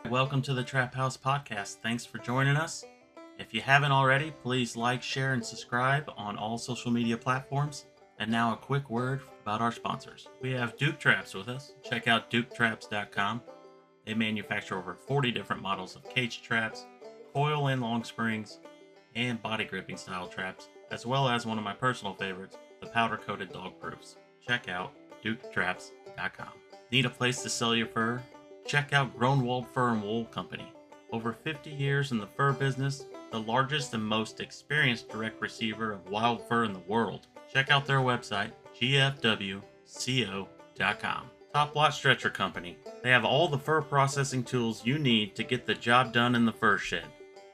Welcome to the Trap House Podcast. Thanks for joining us. If you haven't already, please like, share, and subscribe on all social media platforms. And now a quick word about our sponsors. We have Duke Traps with us. Check out duketraps.com. They manufacture over 40 different models of cage traps, coil and long springs, and body gripping style traps, as well as one of my personal favorites, the powder coated dog proofs. Check out duketraps.com. Need a place to sell your fur? Check out Groenwald Fur and Wool Company. Over 50 years in the fur business, the largest and most experienced direct receiver of wild fur in the world. Check out their website, gfwco.com. Top Lot Stretcher Company. They have all the fur processing tools you need to get the job done in the fur shed.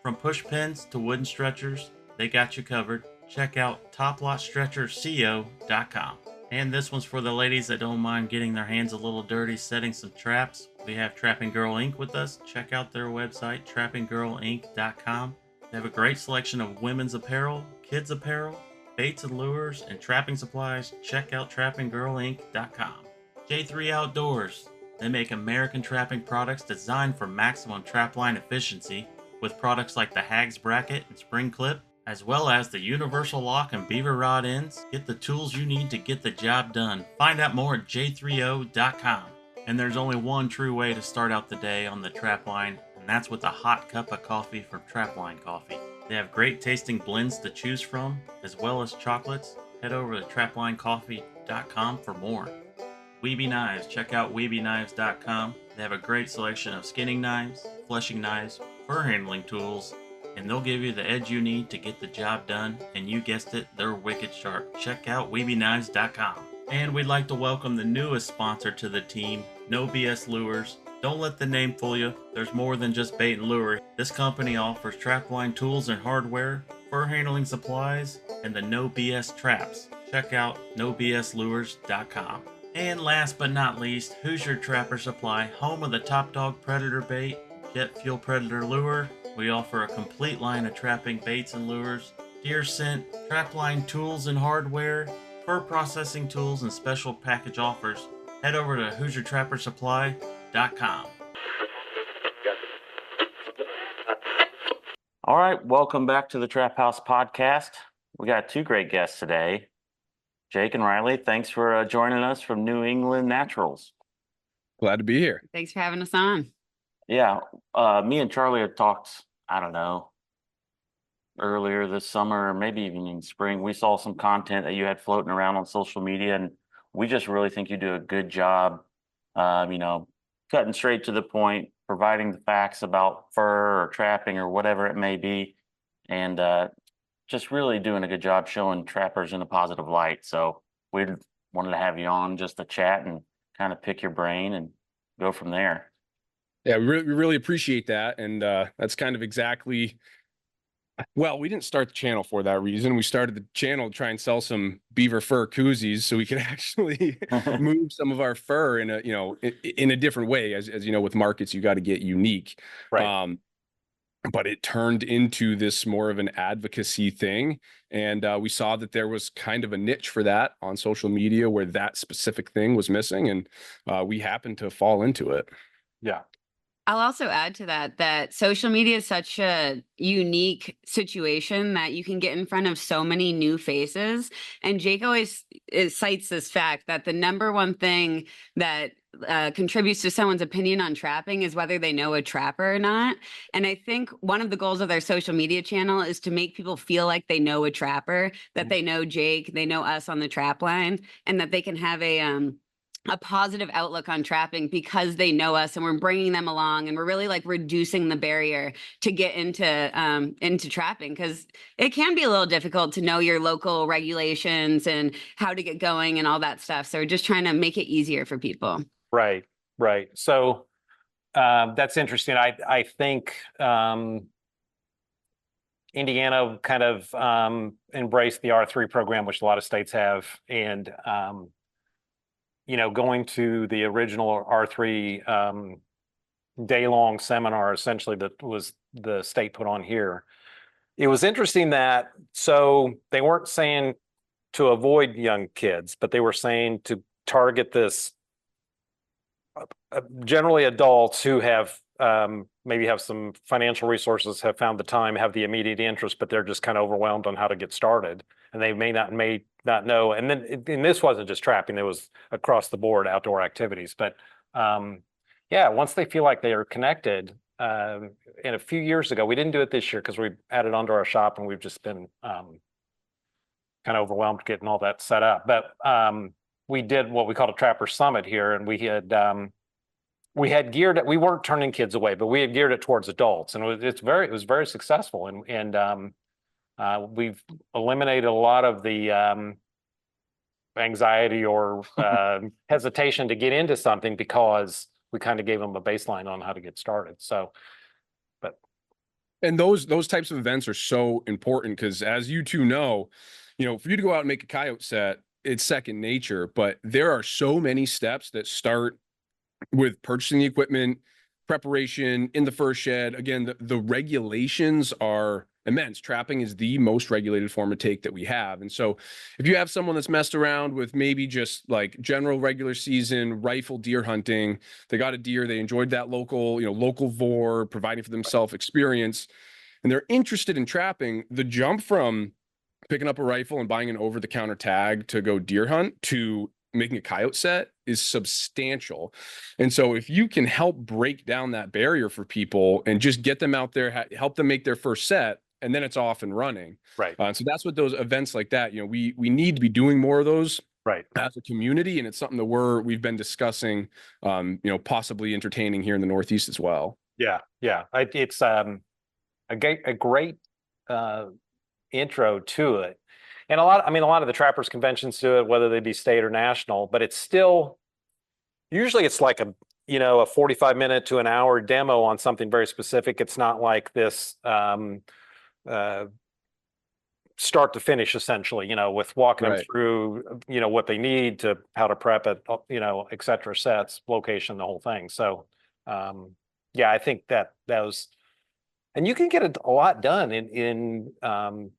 From push pins to wooden stretchers, they got you covered. Check out toplotstretcherco.com. And this one's for the ladies that don't mind getting their hands a little dirty setting some traps. We have Trapping Girl Inc. with us. Check out their website, trappinggirlinc.com. They have a great selection of women's apparel, kids apparel, baits and lures, and trapping supplies. Check out trappinggirlinc.com. J3 Outdoors. They make American trapping products designed for maximum trapline efficiency with products like the Hags Bracket and Spring Clip, as well as the Universal Lock and Beaver Rod ends. Get the tools you need to get the job done. Find out more at j3o.com. And there's only one true way to start out the day on the trapline, and that's with a hot cup of coffee from Trapline Coffee. They have great tasting blends to choose from, as well as chocolates. Head over to traplinecoffee.com for more. Weeby Knives. Check out weebyknives.com. They have a great selection of skinning knives, fleshing knives, fur handling tools, and they'll give you the edge you need to get the job done, and you guessed it, they're wicked sharp. Check out weebyknives.com. And we'd like to welcome the newest sponsor to the team, No BS Lures. Don't let the name fool you. There's more than just bait and lure. This company offers trapline tools and hardware, fur handling supplies, and the No BS traps. Check out nobslures.com. And last but not least, Hoosier Trapper Supply, home of the Top Dog Predator Bait, Jet Fuel Predator Lure. We offer a complete line of trapping baits and lures, deer scent, trapline tools and hardware, fur processing tools, and special package offers. Head over to HoosierTrapperSupply.com. All right, welcome back to the Trap House Podcast. We got two great guests today. Jake and Riley, thanks for joining us from New England Naturals. Glad to be here. Thanks for having us on. Yeah, me and Charlie had talked, I don't know, earlier this summer, or maybe even in spring. We saw some content that you had floating around on social media, and we just really think you do a good job, cutting straight to the point, providing the facts about fur or trapping or whatever it may be, and just really doing a good job showing trappers in a positive light. So we wanted to have you on just to chat and kind of pick your brain and go from there. Yeah, we really appreciate that. And that's kind of exactly, well, we didn't start the channel for that reason. We started the channel to try and sell some beaver fur koozies so we could actually move some of our fur in a different way. As you know, with markets, you got to get unique. Right. But it turned into this more of an advocacy thing. And we saw that there was kind of a niche for that on social media where that specific thing was missing. And we happened to fall into it. Yeah. I'll also add to that social media is such a unique situation that you can get in front of so many new faces. And Jake always cites this fact that the number one thing that contributes to someone's opinion on trapping is whether they know a trapper or not. And I think one of the goals of their social media channel is to make people feel like they know a trapper, that they know Jake, they know us on the trap line, and that they can have a positive outlook on trapping because they know us and we're bringing them along, and we're really like reducing the barrier to get into trapping, because it can be a little difficult to know your local regulations and how to get going and all that stuff. So we're just trying to make it easier for people. Right. So that's interesting. I think Indiana kind of embraced the R3 program, which a lot of states have, and going to the original R3 day-long seminar, essentially, that was the state put on here. It was interesting that, so they weren't saying to avoid young kids, but they were saying to target this generally adults who have maybe have some financial resources, have found the time, have the immediate interest, but they're just kind of overwhelmed on how to get started. And they may not know. And then, and this wasn't just trapping, it was across the board outdoor activities. But yeah, once they feel like they are connected, and a few years ago, we didn't do it this year because we added onto our shop and we've just been kind of overwhelmed getting all that set up. But we did what we called a Trapper Summit here, and we had geared it. We weren't turning kids away, but we had geared it towards adults, and it was very successful. And we've eliminated a lot of the anxiety or hesitation to get into something because we kind of gave them a baseline on how to get started. So, and those types of events are so important because, as you two know, for you to go out and make a coyote set, it's second nature. But there are so many steps that start with purchasing the equipment, preparation in the fur shed. Again, the regulations are immense. Trapping is the most regulated form of take that we have. And so if you have someone that's messed around with maybe just like general regular season rifle deer hunting, they got a deer, they enjoyed that local vor, providing for themselves experience, and they're interested in trapping, the jump from picking up a rifle and buying an over-the-counter tag to go deer hunt to making a coyote set is substantial. And so if you can help break down that barrier for people and just get them out there, help them make their first set, and then it's off and running. right. So that's what those events like that, we need to be doing more of those Right. as a community. And it's something that we've been discussing, possibly entertaining here in the Northeast as well. Yeah. It's a great intro to it. And a lot of the trappers conventions do it, whether they be state or national, but it's still, usually it's like a 45-minute to an hour demo on something very specific. It's not like this start to finish, essentially, with walking them through, what they need to, how to prep it, et cetera, sets, location, the whole thing. So, yeah, I think that was, and you can get a lot done in a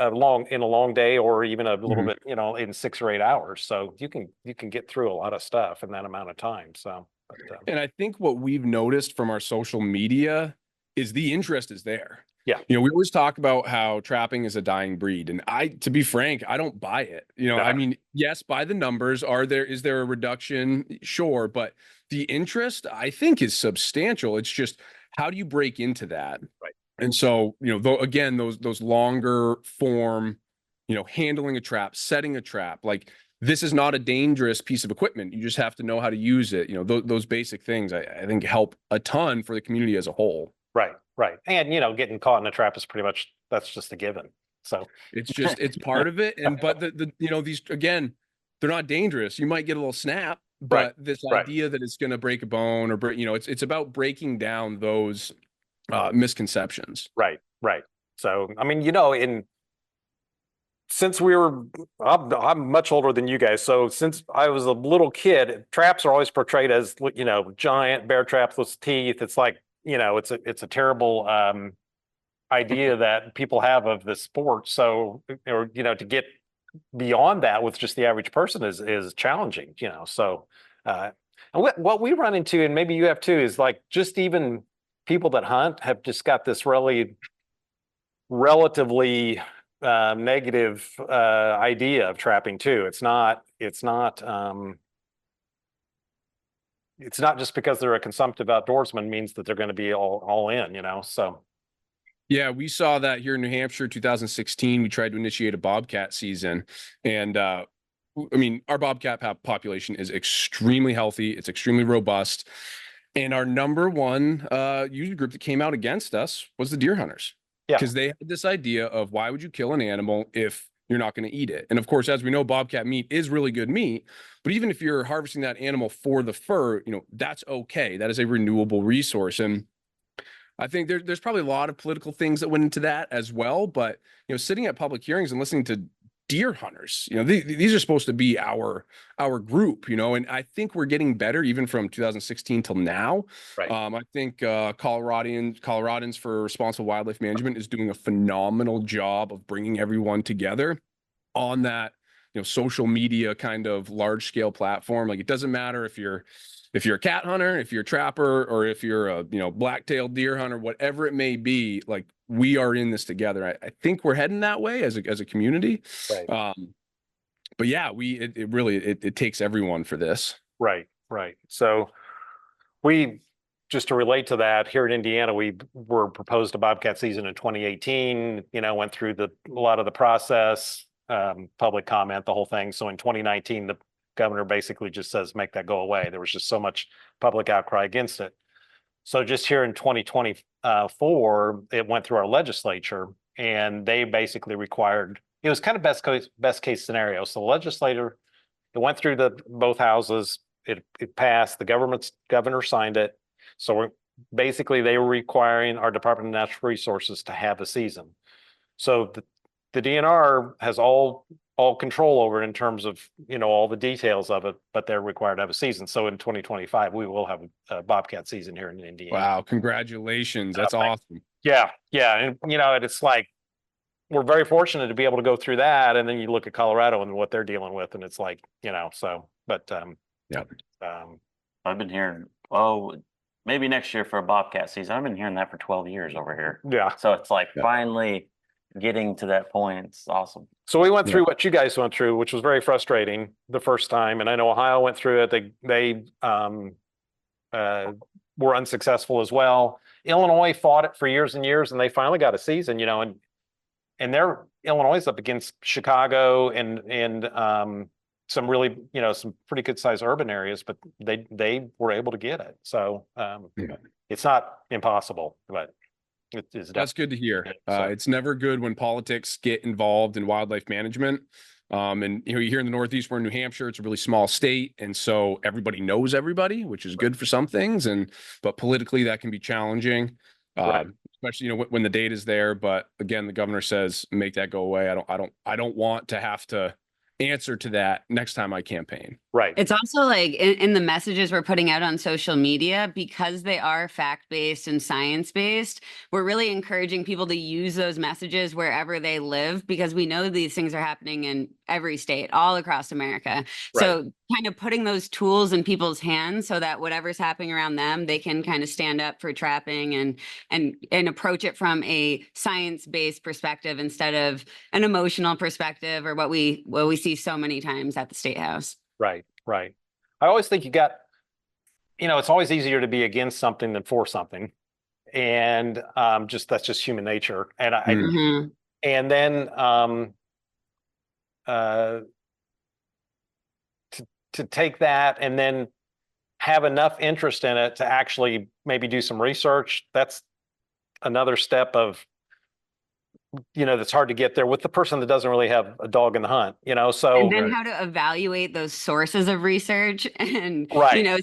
long day, or even a little bit, in 6 or 8 hours. So you can get through a lot of stuff in that amount of time. So, and I think what we've noticed from our social media is the interest is there. Yeah. We always talk about how trapping is a dying breed. And to be frank, I don't buy it. I mean, yes, by the numbers, is there a reduction? Sure. But the interest, I think, is substantial. It's just, how do you break into that? Right. And so, again, those longer form, handling a trap, setting a trap, like, this is not a dangerous piece of equipment. You just have to know how to use it. Those basic things, I think, help a ton for the community as a whole. Right. And, getting caught in a trap is pretty much, that's just a given. So it's part of it. And, but these, again, they're not dangerous. You might get a little snap, but this idea that it's going to break a bone or, it's about breaking down those misconceptions. Right. So, I mean, since I'm much older than you guys. So since I was a little kid, traps are always portrayed as, giant bear traps with teeth. It's like, it's a terrible idea that people have of the sport. So, or, to get beyond that with just the average person is challenging, so, and what we run into, and maybe you have too, is like, just even people that hunt have just got this relatively negative idea of trapping too. It's not just because they're a consumptive outdoorsman means that they're going to be all in, so. Yeah, we saw that here in New Hampshire, 2016. We tried to initiate a bobcat season, and I mean, our bobcat population is extremely healthy. It's extremely robust. And our number one user group that came out against us was the deer hunters. Yeah. Because they had this idea of, why would you kill an animal if you're not going to eat it? And of course, as we know, bobcat meat is really good meat. But even if you're harvesting that animal for the fur, that's okay. That is a renewable resource. And I think there's probably a lot of political things that went into that as well. But, sitting at public hearings and listening to deer hunters, these are supposed to be our group, and I think we're getting better even from 2016 till now. Right. I think Coloradans for Responsible Wildlife Management is doing a phenomenal job of bringing everyone together on that social media kind of large scale platform. Like, it doesn't matter if you're a cat hunter, if you're a trapper, or if you're a, black-tailed deer hunter, whatever it may be, like, we are in this together. I think we're heading that way as a community. Right. But yeah, it really takes everyone for this. Right. So just to relate to that, here in Indiana, we were proposed a bobcat season in 2018, went through a lot of the process, public comment, the whole thing. So in 2019, the governor basically just says, make that go away. There was just so much public outcry against it. So just here in 2024, it went through our legislature, and they basically required, it was kind of best case scenario. So the legislator, it went through both houses, it passed, the governor signed it. So they were requiring our Department of Natural Resources to have a season. So the DNR has all control over it in terms of, all the details of it, but they're required to have a season. So in 2025, we will have a bobcat season here in Indiana. Wow. Congratulations. That's awesome. Yeah. And, it's like, we're very fortunate to be able to go through that. And then you look at Colorado and what they're dealing with, and it's like, yeah. I've been hearing, maybe next year for a bobcat season. I've been hearing that for 12 years over here. Yeah. So it's like finally getting to that point. It's awesome. So we went through what you guys went through, which was very frustrating the first time. And I know Ohio went through it. They were unsuccessful as well. Illinois fought it for years and years, and they finally got a season, and Illinois is up against Chicago and some really, some pretty good sized urban areas, but they were able to get it. So it's not impossible, but it is. That's good to hear. So. It's never good when politics get involved in wildlife management. And here in the Northeast, we're in New Hampshire. It's a really small state, and so everybody knows everybody, which is good for some things. But politically, that can be challenging, especially when the data is there. But again, the governor says make that go away. I don't want to have to answer to that next time I campaign. Right. It's also like in the messages we're putting out on social media, because they are fact-based and science-based, we're really encouraging people to use those messages wherever they live, because we know these things are happening in every state, all across America. Right. So kind of putting those tools in people's hands so that whatever's happening around them, they can kind of stand up for trapping and approach it from a science-based perspective instead of an emotional perspective, or what we see so many times at the State House. Right. I always think it's always easier to be against something than for something. And that's just human nature. And and then to take that and then have enough interest in it to actually maybe do some research, that's another step of, that's hard to get there with the person that doesn't really have a dog in the hunt, so. And then how to evaluate those sources of research and,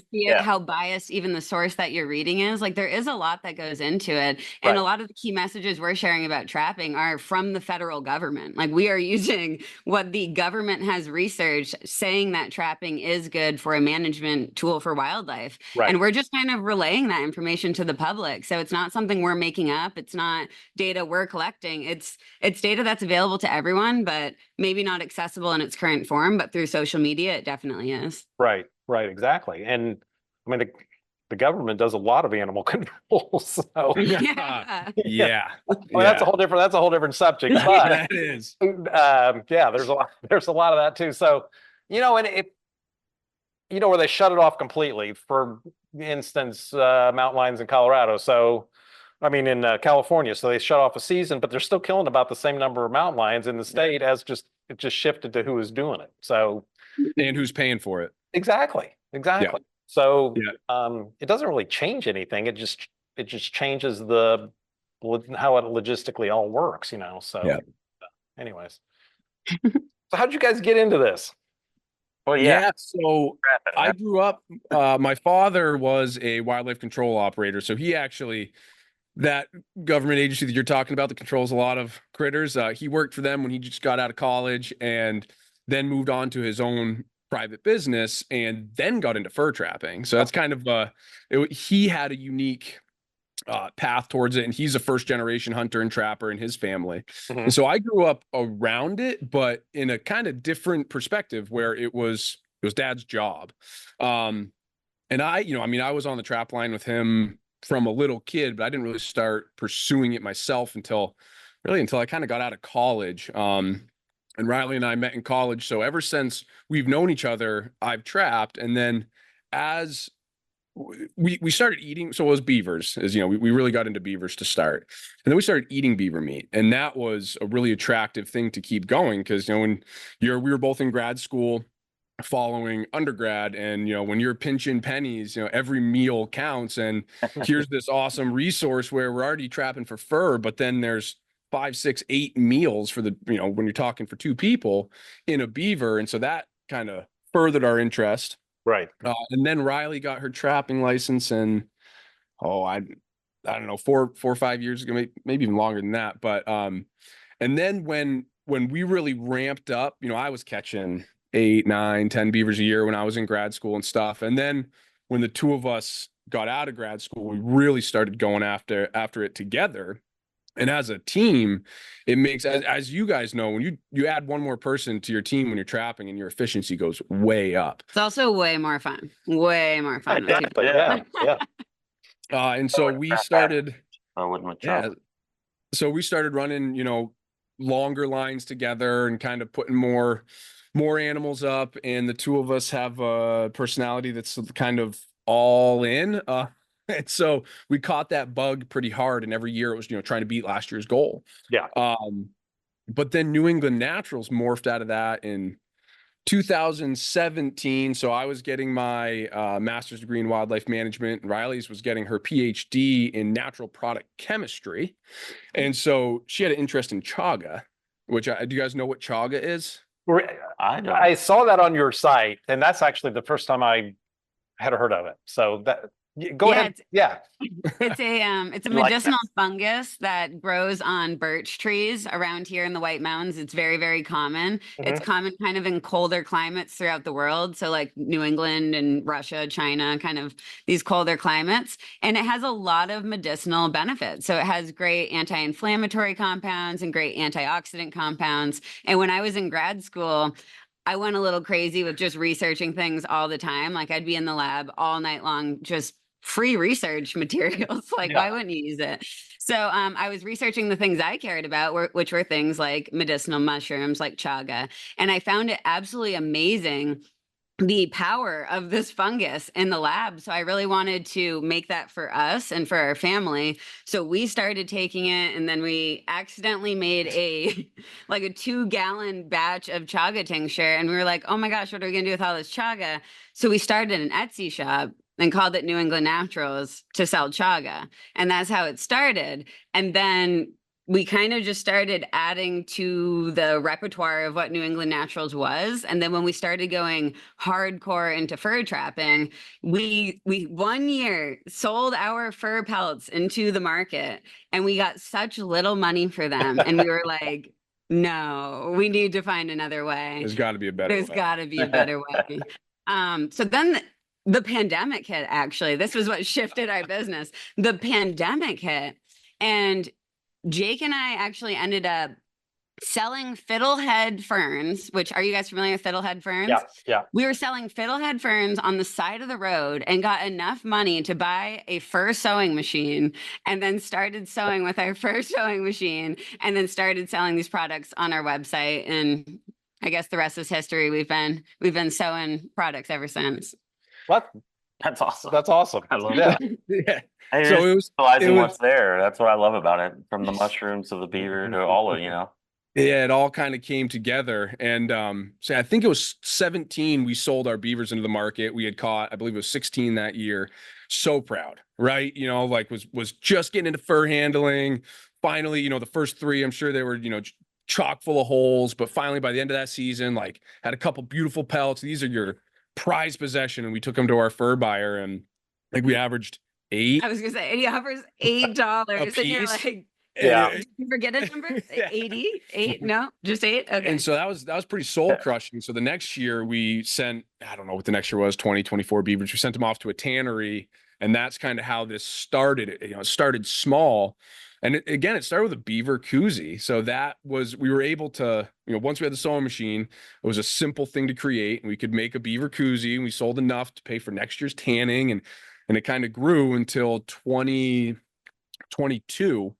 see how biased even the source that you're reading is. Like, there is a lot that goes into it. And a lot of the key messages we're sharing about trapping are from the federal government. Like, we are using what the government has researched, saying that trapping is good for a management tool for wildlife. Right. And we're just kind of relaying that information to the public. So it's not something we're making up. It's not data we're collecting. It's data that's available to everyone, but maybe not accessible in its current form, but through social media, it definitely is. Right, exactly. And I mean, the government does a lot of animal control. So Yeah. Well, that's a whole different subject. But That is. There's a lot of that too. So, and it, where they shut it off completely, for instance, mountain lions in Colorado. So, I mean, in California, so they shut off a season, but they're still killing about the same number of mountain lions in the state, as it just shifted to who is doing it. So, and who's paying for it? Exactly. Yeah. So, it doesn't really change anything. It just changes how it logistically all works, So, anyways, so how'd you guys get into this? Well, So I grew up. My father was a wildlife control operator, so he actually. That government agency that you're talking about that controls a lot of critters, he worked for them when he just got out of college, and then moved on to his own private business, and then got into fur trapping. So that's kind of he had a unique path towards it, and he's a first generation hunter and trapper in his family. Mhm. And so I grew up around it, but in a kind of different perspective where it was dad's job. And I, you know, I mean, I was on the trap line with him from a little kid, but I didn't really start pursuing it myself until I kind of got out of college. And Riley and I met in college. So ever since we've known each other, I've trapped. And then as we started eating, so it was beavers, as you know, we really got into beavers to start. And then we started eating beaver meat. And that was a really attractive thing to keep going because, you know, when we were both in grad school following undergrad, and you know, when you're pinching pennies, you know, every meal counts, and here's this awesome resource where we're already trapping for fur, but then there's 5, 6, 8 meals for the, you know, when you're talking for 2 people in a beaver. And so that kind of furthered our interest. Right. And then Riley got her trapping license, and I don't know, 4 or 5 years ago, maybe even longer than that. But and then when we really ramped up, you know, I was catching 8, 9, 10 beavers a year when I was in grad school and stuff. And then when the 2 of us got out of grad school, we really started going after it together. And as a team, it makes, as you guys know, when you add one more person to your team when you're trapping, and your efficiency goes way up. It's also way more fun. Way more fun. with people. Yeah. Yeah. And so we started, I wouldn't with yeah, Chuck. so we started running, you know, longer lines together and kind of putting more animals up. And the 2 of us have a personality that's kind of all in. And so we caught that bug pretty hard. And every year it was, you know, trying to beat last year's goal. Yeah. But then New England Naturals morphed out of that in 2017. So I was getting my master's degree in wildlife management, and Riley's was getting her PhD in natural product chemistry. And so she had an interest in chaga, which do you guys know what chaga is? I don't. I saw that on your site, and that's actually the first time I had heard of it. So go Yeah, ahead. Yeah. It's a You like medicinal fungus that grows on birch trees around here in the White Mountains. It's very, very common. It's common kind of in colder climates throughout the world. So like New England and Russia, China, kind of these colder climates. And it has a lot of medicinal benefits. So it has great anti-inflammatory compounds and great antioxidant compounds. And when I was in grad school, I went a little crazy with just researching things all the time. Like I'd be in the lab all night long, just free research materials. Like, Yeah. why wouldn't you use it? So I was researching the things I cared about, which were things like medicinal mushrooms, like chaga. And I found it absolutely amazing, the power of this fungus in the lab. So I really wanted to make that for us and for our family. So we started taking it, and then we accidentally made a 2-gallon batch of chaga tincture. And we were like, oh my gosh, what are we gonna do with all this chaga? So we started an Etsy shop and called it New England Naturals to sell chaga. And that's how it started. And then we kind of just started adding to the repertoire of what New England Naturals was. And then when we started going hardcore into fur trapping, we 1 year sold our fur pelts into the market, and we got such little money for them. And we were like, no, we need to find another way. There's got to be a better There's way. got to be a better way. So then the pandemic hit, actually. This was what shifted our business. The pandemic hit, and Jake and I actually ended up selling fiddlehead ferns, which, are you guys familiar with fiddlehead ferns? Yeah. Yeah. We were selling fiddlehead ferns on the side of the road and got enough money to buy a fur sewing machine, and then started sewing with our fur sewing machine, and then started selling these products on our website. And I guess the rest is history. We've been sewing products ever since. What? That's awesome. That's awesome. I love Yeah. Yeah. Hey, So you're it was, realizing was- what's there. That's what I love about it. From the mushrooms to the beaver to all of, you know. yeah, it all kind of came together. And so I think it was 17, we sold our beavers into the market. We had caught, I believe it was 16 that year. So proud, right? You know, like was just getting into fur handling. Finally, you know, the first 3, I'm sure they were, you know, chock full of holes, but finally by the end of that season, like had a couple beautiful pelts. These are your prized possession. And we took them to our fur buyer, and like we averaged 8. I was gonna say, and he offers $8, and you're piece? like, Yeah. did you forget a number? Yeah. 88? No, just 8. Okay. And so that was pretty soul crushing. So the next year we sent, I don't know what the next year was, 2024 beavers. We sent them off to a tannery And that's kind of how this started. It started small. And again, it started with a beaver koozie. So we were able to, once we had the sewing machine, it was a simple thing to create. And we could make a beaver koozie, and we sold enough to pay for next year's tanning. And it kind of grew until 2022.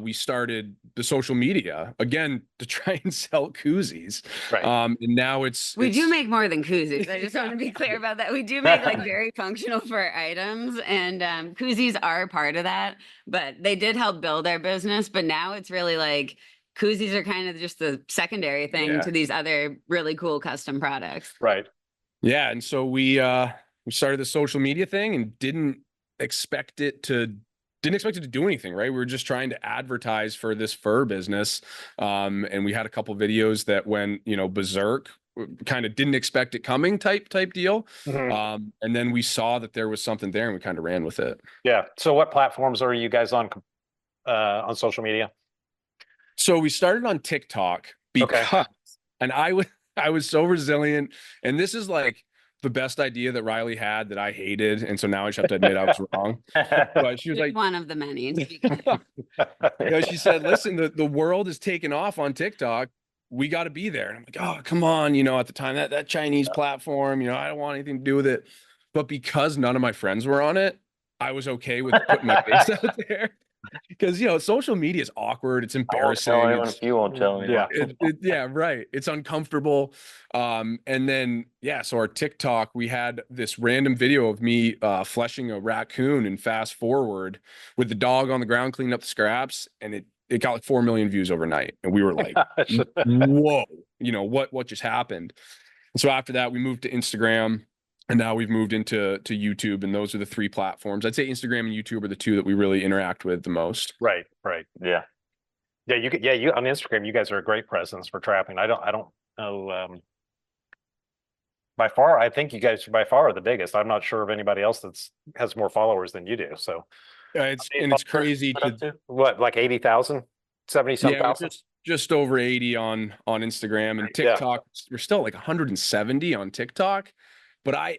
We started the social media again to try and sell koozies. Right. And now We do make more than koozies. I just want to be clear about that. We do make like very functional for items, and koozies are part of that, but they did help build our business. But now it's really like koozies are kind of just the secondary thing to these other really cool custom products. Right. Yeah. And so we started the social media thing and didn't expect it to do anything, right? We were just trying to advertise for this fur business. And we had a couple videos that went, berserk, kind of didn't expect it coming type deal. Mhm. And then we saw that there was something there, and we kind of ran with it. Yeah. So what platforms are you guys on social media? So we started on TikTok because, and I was so resilient, and this is like the best idea that Riley had that I hated. And so now I just have to admit I was wrong. But she was like, one of the many. she said, listen, the world is taking off on TikTok. We got to be there. And I'm like, oh, come on. At the time that Chinese platform, I don't want anything to do with it. But because none of my friends were on it, I was okay with putting my face out there. Because social media is awkward. It's embarrassing. If you won't tell me. Yeah, right. It's uncomfortable. And then so our TikTok, we had this random video of me fleshing a raccoon and fast forward with the dog on the ground cleaning up the scraps, and it got like 4 million views overnight. And we were like, whoa, what just happened? And so after that, we moved to Instagram. And now we've moved into YouTube, and those are the 3 platforms. I'd say Instagram and YouTube are the 2 that we really interact with the most. Right. Yeah. Yeah. You on Instagram, you guys are a great presence for trapping. I don't know. By far, I think you guys by far are the biggest. I'm not sure of anybody else has more followers than you do. So it's crazy to what, like 80,000, 70-some-thousand? Just over 80 on Instagram, and TikTok. We're still like 170 on TikTok. But I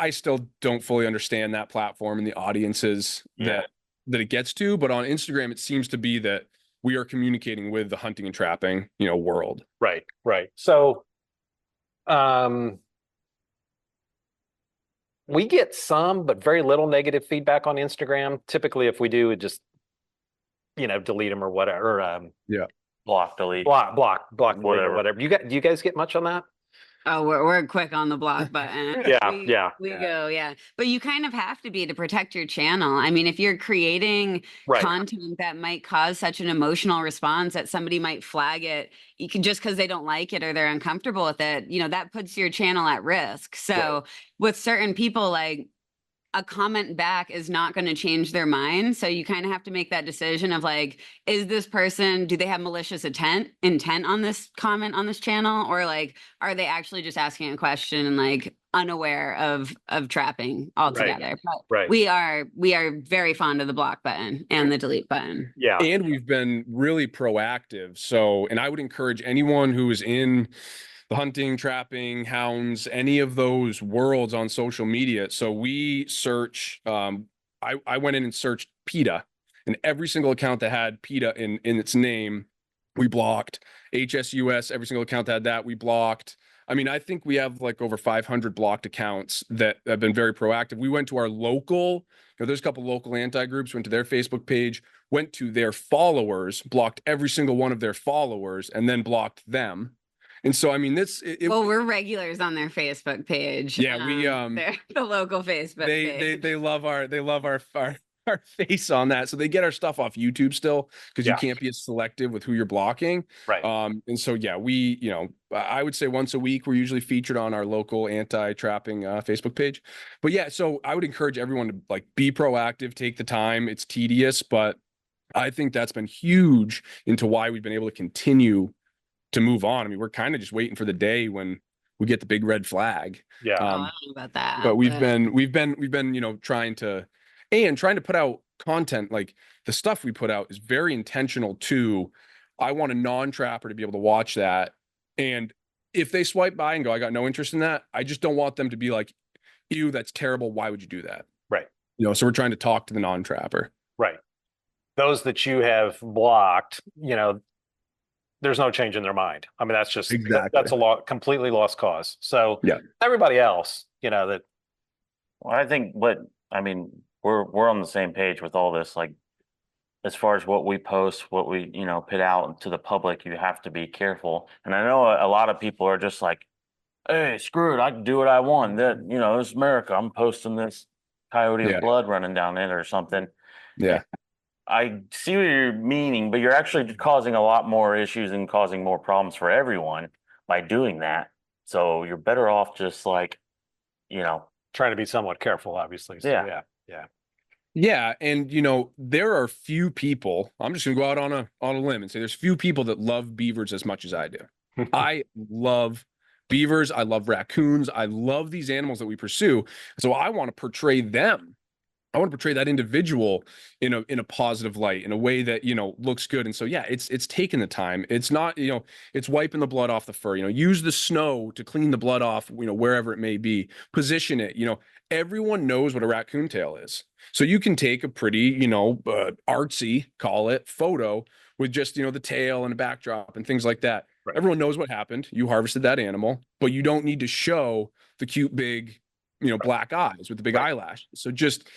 still don't fully understand that platform and the audiences that it gets to. But on Instagram, it seems to be that we are communicating with the hunting and trapping, world. Right. So, we get some, but very little negative feedback on Instagram. Typically, if we do, it just, delete them or whatever. Block, delete. Block, whatever. Do you guys get much on that? Oh, we're quick on the block button. We go. But you kind of have to be to protect your channel. I mean, if you're creating content that might cause such an emotional response that somebody might flag it, you can just because they don't like it or they're uncomfortable with it, that puts your channel at risk. So with certain people, like, a comment back is not going to change their mind. So you kind of have to make that decision of like, is this person, do they have malicious intent on this comment on this channel? Or like, are they actually just asking a question and like unaware of trapping altogether? But we are very fond of the block button and the delete button. Yeah. And we've been really proactive. So, and I would encourage anyone who is in the hunting, trapping, hounds, any of those worlds on social media. So we search, I went in and searched PETA, and every single account that had PETA in its name, we blocked. HSUS, every single account that had that, we blocked. I mean, I think we have like over 500 blocked accounts that have been very proactive. We went to our local, there's a couple local anti-groups, went to their Facebook page, went to their followers, blocked every single one of their followers, and then blocked them. And so, I mean, well, we're regulars on their Facebook page. Yeah, we they're the local Facebook page. They love our face on that. So they get our stuff off YouTube still, because you can't be as selective with who you're blocking. Right. And so we, I would say once a week we're usually featured on our local anti-trapping Facebook page. But yeah, so I would encourage everyone to like be proactive, take the time. It's tedious, but I think that's been huge into why we've been able to continue to move on. I mean, we're kind of just waiting for the day when we get the big red flag. Yeah. I don't know about that. But we've been trying to put out content. Like the stuff we put out is very intentional too. I want a non-trapper to be able to watch that. And if they swipe by and go, I got no interest in that, I just don't want them to be like, ew, that's terrible. Why would you do that? Right. You know, so we're trying to talk to the non-trapper. Right. Those that you have blocked, you know, there's no change in their mind. I mean, that's just, Exactly. that's a lot, completely lost cause. So Yeah. everybody else, you know, that, Well, I think I mean, we're on the same page with all this, like as far as what we post, what we, put out to the public, you have to be careful. And I know a lot of people are just like, hey, screw it, I can do what I want. That, it's America. I'm posting this coyote Yeah. with blood running down it or something. Yeah. I see what you're meaning, but you're actually causing a lot more issues and causing more problems for everyone by doing that. So you're better off just like, trying to be somewhat careful, obviously. So, Yeah. yeah. Yeah, and there are few people. I'm just gonna go out on a limb and say there's few people that love beavers as much as I do. I love beavers. I love raccoons. I love these animals that we pursue. So I want to portray them. I want to portray that individual in a positive light, in a way that looks good. And so yeah, it's taking the time. It's not it's wiping the blood off the fur. Use the snow to clean the blood off. Wherever it may be. Position it. Everyone knows what a raccoon tail is. So you can take a pretty artsy, call it, photo with just the tail and a backdrop and things like that. Right. Everyone knows what happened. You harvested that animal, but you don't need to show the cute big black eyes with the big eyelash. So just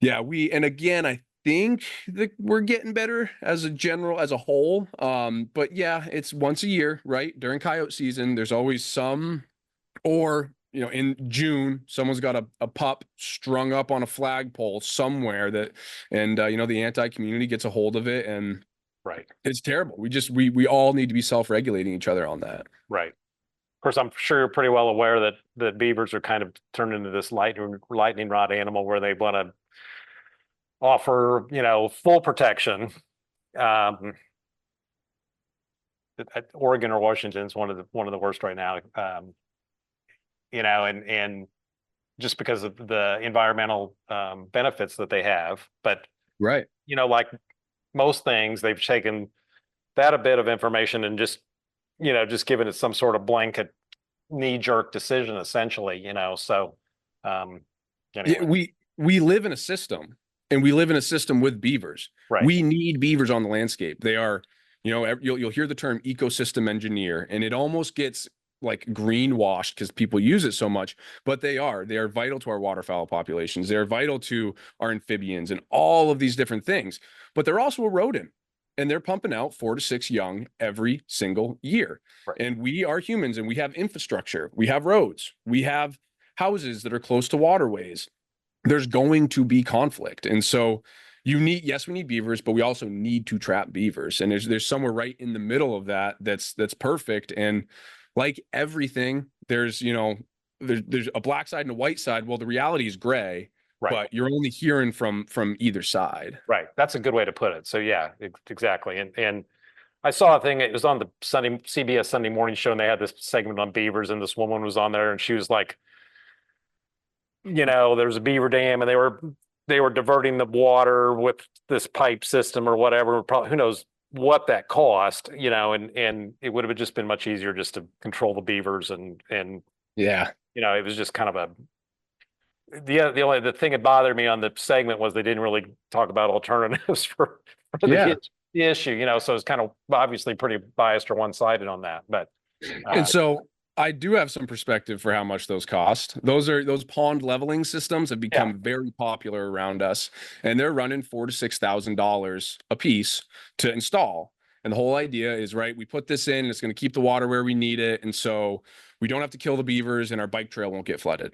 yeah, and again, I think that we're getting better as a whole. But yeah, it's once a year, right? During coyote season, there's always some, or in June, someone's got a pup strung up on a flagpole somewhere and the anti-community gets a hold of it, and Right. it's terrible. We all need to be self-regulating each other on that. Right. Of course, I'm sure you're pretty well aware that beavers are kind of turned into this lightning rod animal where they want to offer, full protection. Oregon or Washington is one of the worst right now. And just because of the environmental benefits that they have, but Right. like most things, they've taken that a bit of information and just given it some sort of blanket knee-jerk decision, essentially. So anyway. We live in a system. And we live in a system with beavers. Right. We need beavers on the landscape. They are, you'll hear the term ecosystem engineer, and it almost gets like greenwashed because people use it so much, but they are vital to our waterfowl populations. They're vital to our amphibians and all of these different things, but they're also a rodent, and they're pumping out 4 to 6 young every single year. Right. And we are humans, and we have infrastructure. We have roads. We have houses that are close to waterways. There's going to be conflict. And so we need beavers, but we also need to trap beavers. And there's somewhere right in the middle of that's perfect. And like everything, there's a black side and a white side. Well, the reality is gray, Right. but you're only hearing from either side. Right. That's a good way to put it. So yeah, exactly. And I saw a thing, it was on the CBS Sunday morning show, and they had this segment on beavers, and this woman was on there, and she was like, there was a beaver dam, and they were diverting the water with this pipe system or whatever. Probably, who knows what that cost, and it would have just been much easier just to control the beavers and Yeah. it was just kind of the thing that bothered me on the segment was they didn't really talk about alternatives for the issue, so it's kind of obviously pretty biased or one-sided on that. But and so I do have some perspective for how much those cost. Those pond leveling systems have become very popular around us, and they're running $4,000 to $6,000 a piece to install. And the whole idea is, right, we put this in, and it's going to keep the water where we need it, and so we don't have to kill the beavers, and our bike trail won't get flooded.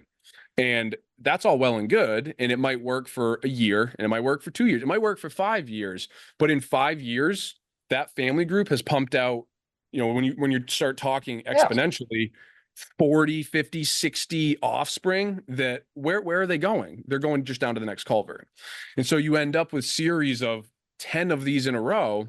And that's all well and good, and it might work for a year, and it might work for 2 years, it might work for 5 years, but in 5 years, that family group has pumped out, when you start talking exponentially, 40, 50, 60 offspring, that where are they going? They're going just down to the next culvert. And so you end up with series of 10 of these in a row.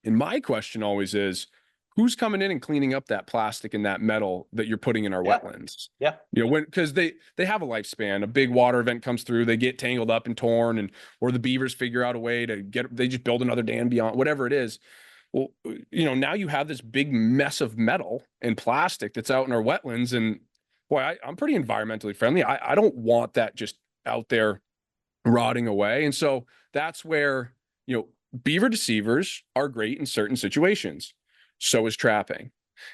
And my question always is, who's coming in and cleaning up that plastic and that metal that you're putting in our wetlands? Yeah. Because they have a lifespan. A big water event comes through, they get tangled up and torn, or the beavers figure out a way they just build another dam beyond, whatever it is. Well, now you have this big mess of metal and plastic that's out in our wetlands. And boy, I'm pretty environmentally friendly. I don't want that just out there rotting away. And so that's where, beaver deceivers are great in certain situations. So is trapping.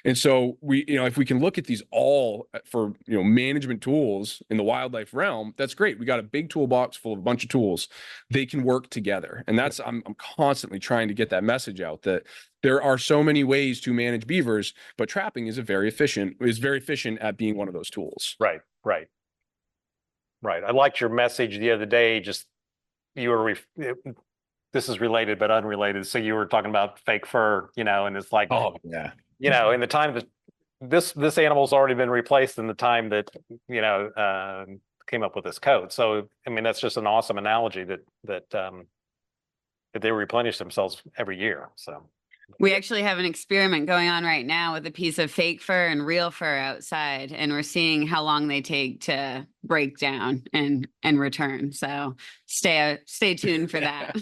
And so if we can look at these all for, management tools in the wildlife realm, that's great. We got a big toolbox full of a bunch of tools. They can work together. And that's, I'm constantly trying to get that message out that there are so many ways to manage beavers, but trapping is very efficient at being one of those tools. Right. I liked your message the other day. Just you were this is related but unrelated. So you were talking about fake fur, and it's like, Oh yeah. in the time that this animal's already been replaced in the time that came up with this coat. So I mean, that's just an awesome analogy that they replenish themselves every year. So We actually have an experiment going on right now with a piece of fake fur and real fur outside, and we're seeing how long they take to break down and return. So stay tuned for that.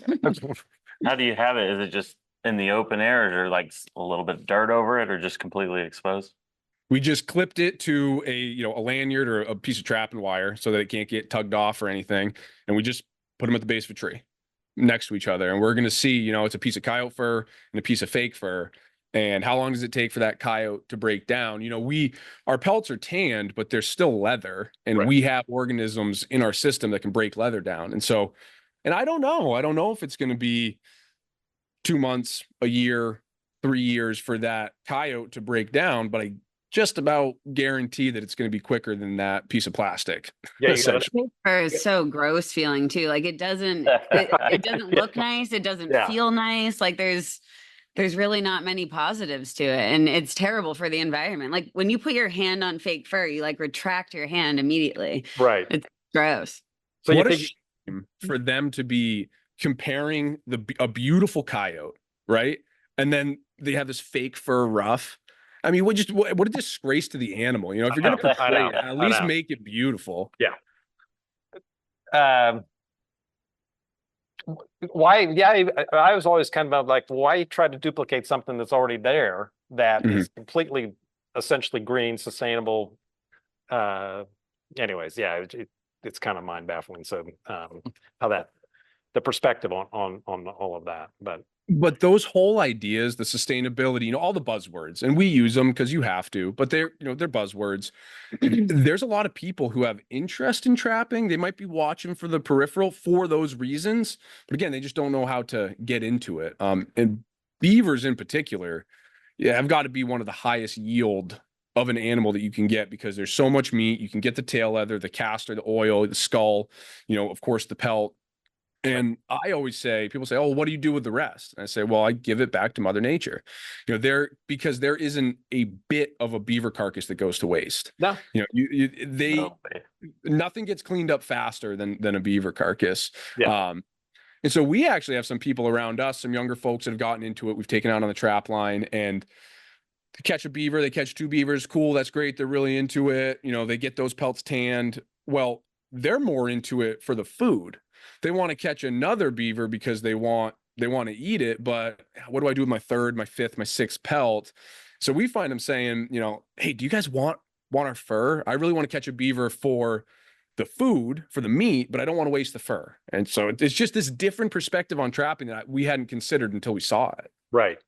How do you have it? Is it just in the open air, or is there like a little bit of dirt over it, or just completely exposed? We just clipped it to a lanyard or a piece of trapping wire so that it can't get tugged off or anything. And we just put them at the base of a tree next to each other. And we're going to see, it's a piece of coyote fur and a piece of fake fur. And how long does it take for that coyote to break down? Our pelts are tanned, but they're still leather. And Right. we have organisms in our system that can break leather down. And so, I don't know if it's going to be 2 months, a year, 3 years for that coyote to break down, but I just about guarantee that it's going to be quicker than that piece of plastic. Yeah, you gotta- essentially. Fake fur is so gross feeling too. Like it doesn't look nice. It doesn't Yeah. feel nice. Like there's really not many positives to it, and it's terrible for the environment. Like when you put your hand on fake fur, you like retract your hand immediately. Right. It's gross. So What you a think shame for them to be comparing a beautiful coyote, right? And then they have this fake fur ruff. I mean, what a disgrace to the animal. If you're going to I portray know, it, at I least know. make it beautiful. why? Yeah, I was always kind of like, why try to duplicate something that's already there that is completely, essentially green, sustainable. Anyways, yeah, it's kind of mind baffling. So how the perspective on all of that, But those whole ideas, the sustainability, all the buzzwords, and we use them because you have to, but they're buzzwords. There's a lot of people who have interest in trapping. They might be watching for the peripheral for those reasons, but again, they just don't know how to get into it. And beavers in particular, have got to be one of the highest yield of an animal that you can get because there's so much meat. You can get the tail leather, the castor, the oil, the skull, of course, the pelt. And I always say, people say, oh, what do you do with the rest? And I say, well, I give it back to Mother Nature. Because there isn't a bit of a beaver carcass that goes to waste. no. Nothing gets cleaned up faster than a beaver carcass. Yeah. And so we actually have some people around us, some younger folks that have gotten into it. We've taken out on the trap line and to catch a beaver, they catch 2 beavers. Cool. That's great. They're really into it. They get those pelts tanned. Well, they're more into it for the food. They want to catch another beaver because they want to eat it, but what do I do with my 3rd, my 5th, my 6th pelt? So we find them saying, hey, do you guys want our fur? I really want to catch a beaver for the food, for the meat, but I don't want to waste the fur. And so it's just this different perspective on trapping that we hadn't considered until we saw it. Right.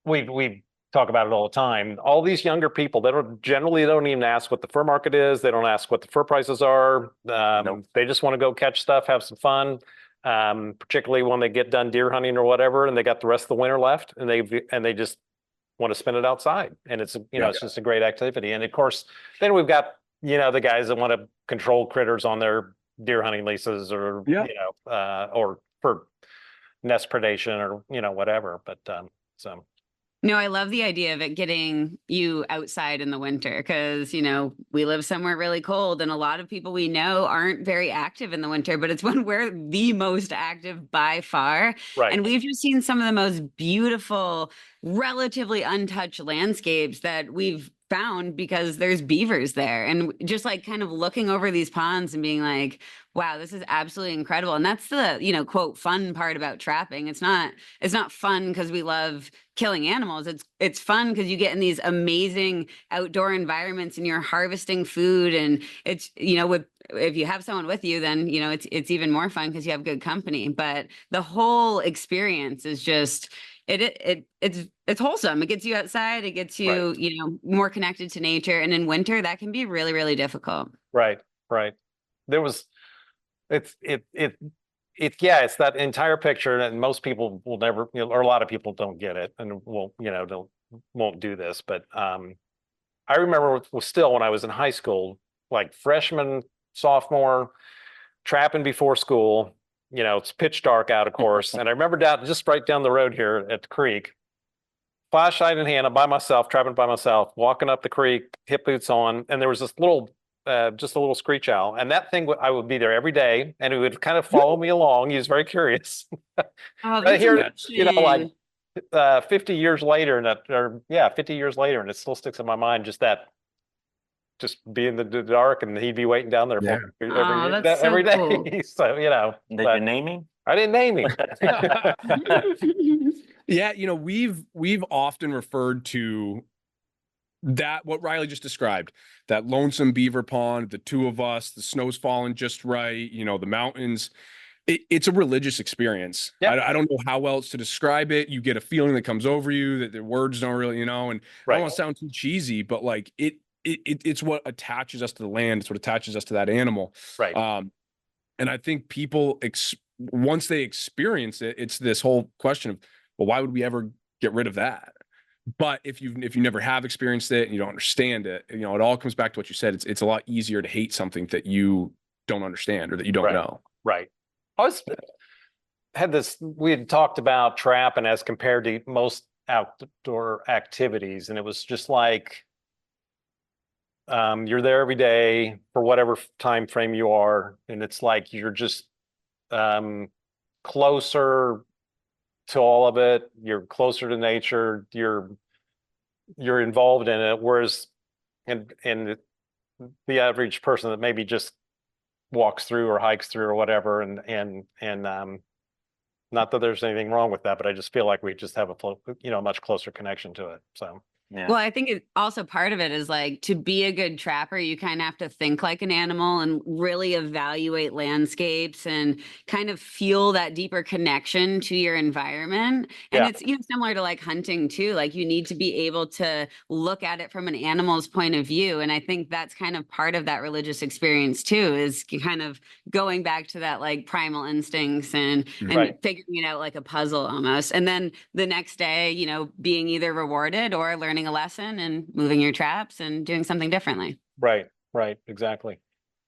We talk about it all the time. All these younger people, they don't even ask what the fur market is. They don't ask what the fur prices are. Nope. They just want to go catch stuff, have some fun. Particularly when they get done deer hunting or whatever, and they got the rest of the winter left, and they just want to spend it outside. And it's it's just a great activity. And of course, then we've got the guys that want to control critters on their deer hunting leases, or or for nest predation, or whatever. But so. No, I love the idea of it getting you outside in the winter because, we live somewhere really cold and a lot of people we know aren't very active in the winter, but it's when we're the most active by far. Right. And we've just seen some of the most beautiful, relatively untouched landscapes that we've found because there's beavers there. And just like kind of looking over these ponds and being like, wow, this is absolutely incredible. And that's the, quote, fun part about trapping. It's not fun because we love killing animals. It's fun because you get in these amazing outdoor environments and you're harvesting food. And it's, with if you have someone with you, then, you know, it's even more fun because you have good company. But the whole experience is just, it's wholesome. It gets you outside. It gets you, Right. you know, more connected to nature. And in winter, that can be really, really difficult. Right, right. There was, yeah, it's that entire picture, and most people will never, you know, or a lot of people don't get it, and won't do this. But I remember still when I was in high school, like freshman, sophomore, trapping before school. You know, it's pitch dark out, of course, and I remember just right down the road here at the creek, flashlight in hand, I'm by myself, trapping by myself, walking up the creek, hip boots on, and there was this little, just a little screech owl, and that thing, I would be there every day, and it would kind of follow me along. He was very curious. Oh, I that's hear, you know, like interesting. 50 years later, and that, or yeah, 50 years later, and it still sticks in my mind. Just be in the dark, and he'd be waiting down there Yeah. for Oh, that's so every day. cool. So, you know, Did but you name him? I didn't name him. Yeah, you know, we've often referred to that, what Riley just described, that lonesome beaver pond, the two of us, the snow's falling just right, you know, the mountains. It's a religious experience. Yeah. I don't know how else to describe it. You get a feeling that comes over you that the words don't really, you know, and I Right. don't want to sound too cheesy, but like it's what attaches us to the land. It's what attaches us to that animal. Right. And I think people once they experience it, it's this whole question of, well, why would we ever get rid of that? But if you never have experienced it and you don't understand it, you know, it all comes back to what you said. It's a lot easier to hate something that you don't understand or that you don't Right. know. Right. We had talked about trapping as compared to most outdoor activities, and it was just like, you're there every day for whatever time frame you are, and it's like you're just closer to all of it. You're closer to nature. You're involved in it. Whereas in the average person that maybe just walks through or hikes through or whatever, and not that there's anything wrong with that, but I just feel like we just have a much closer connection to it. So Yeah. Well, I think it also part of it is like, to be a good trapper, you kind of have to think like an animal and really evaluate landscapes and kind of feel that deeper connection to your environment. And Yeah. it's, you know, similar to like hunting too. Like you need to be able to look at it from an animal's point of view. And I think that's kind of part of that religious experience too, is kind of going back to that like primal instincts and Right. figuring it out like a puzzle almost. And then the next day, you know, being either rewarded or learning a lesson and moving your traps and doing something differently. Right. Exactly.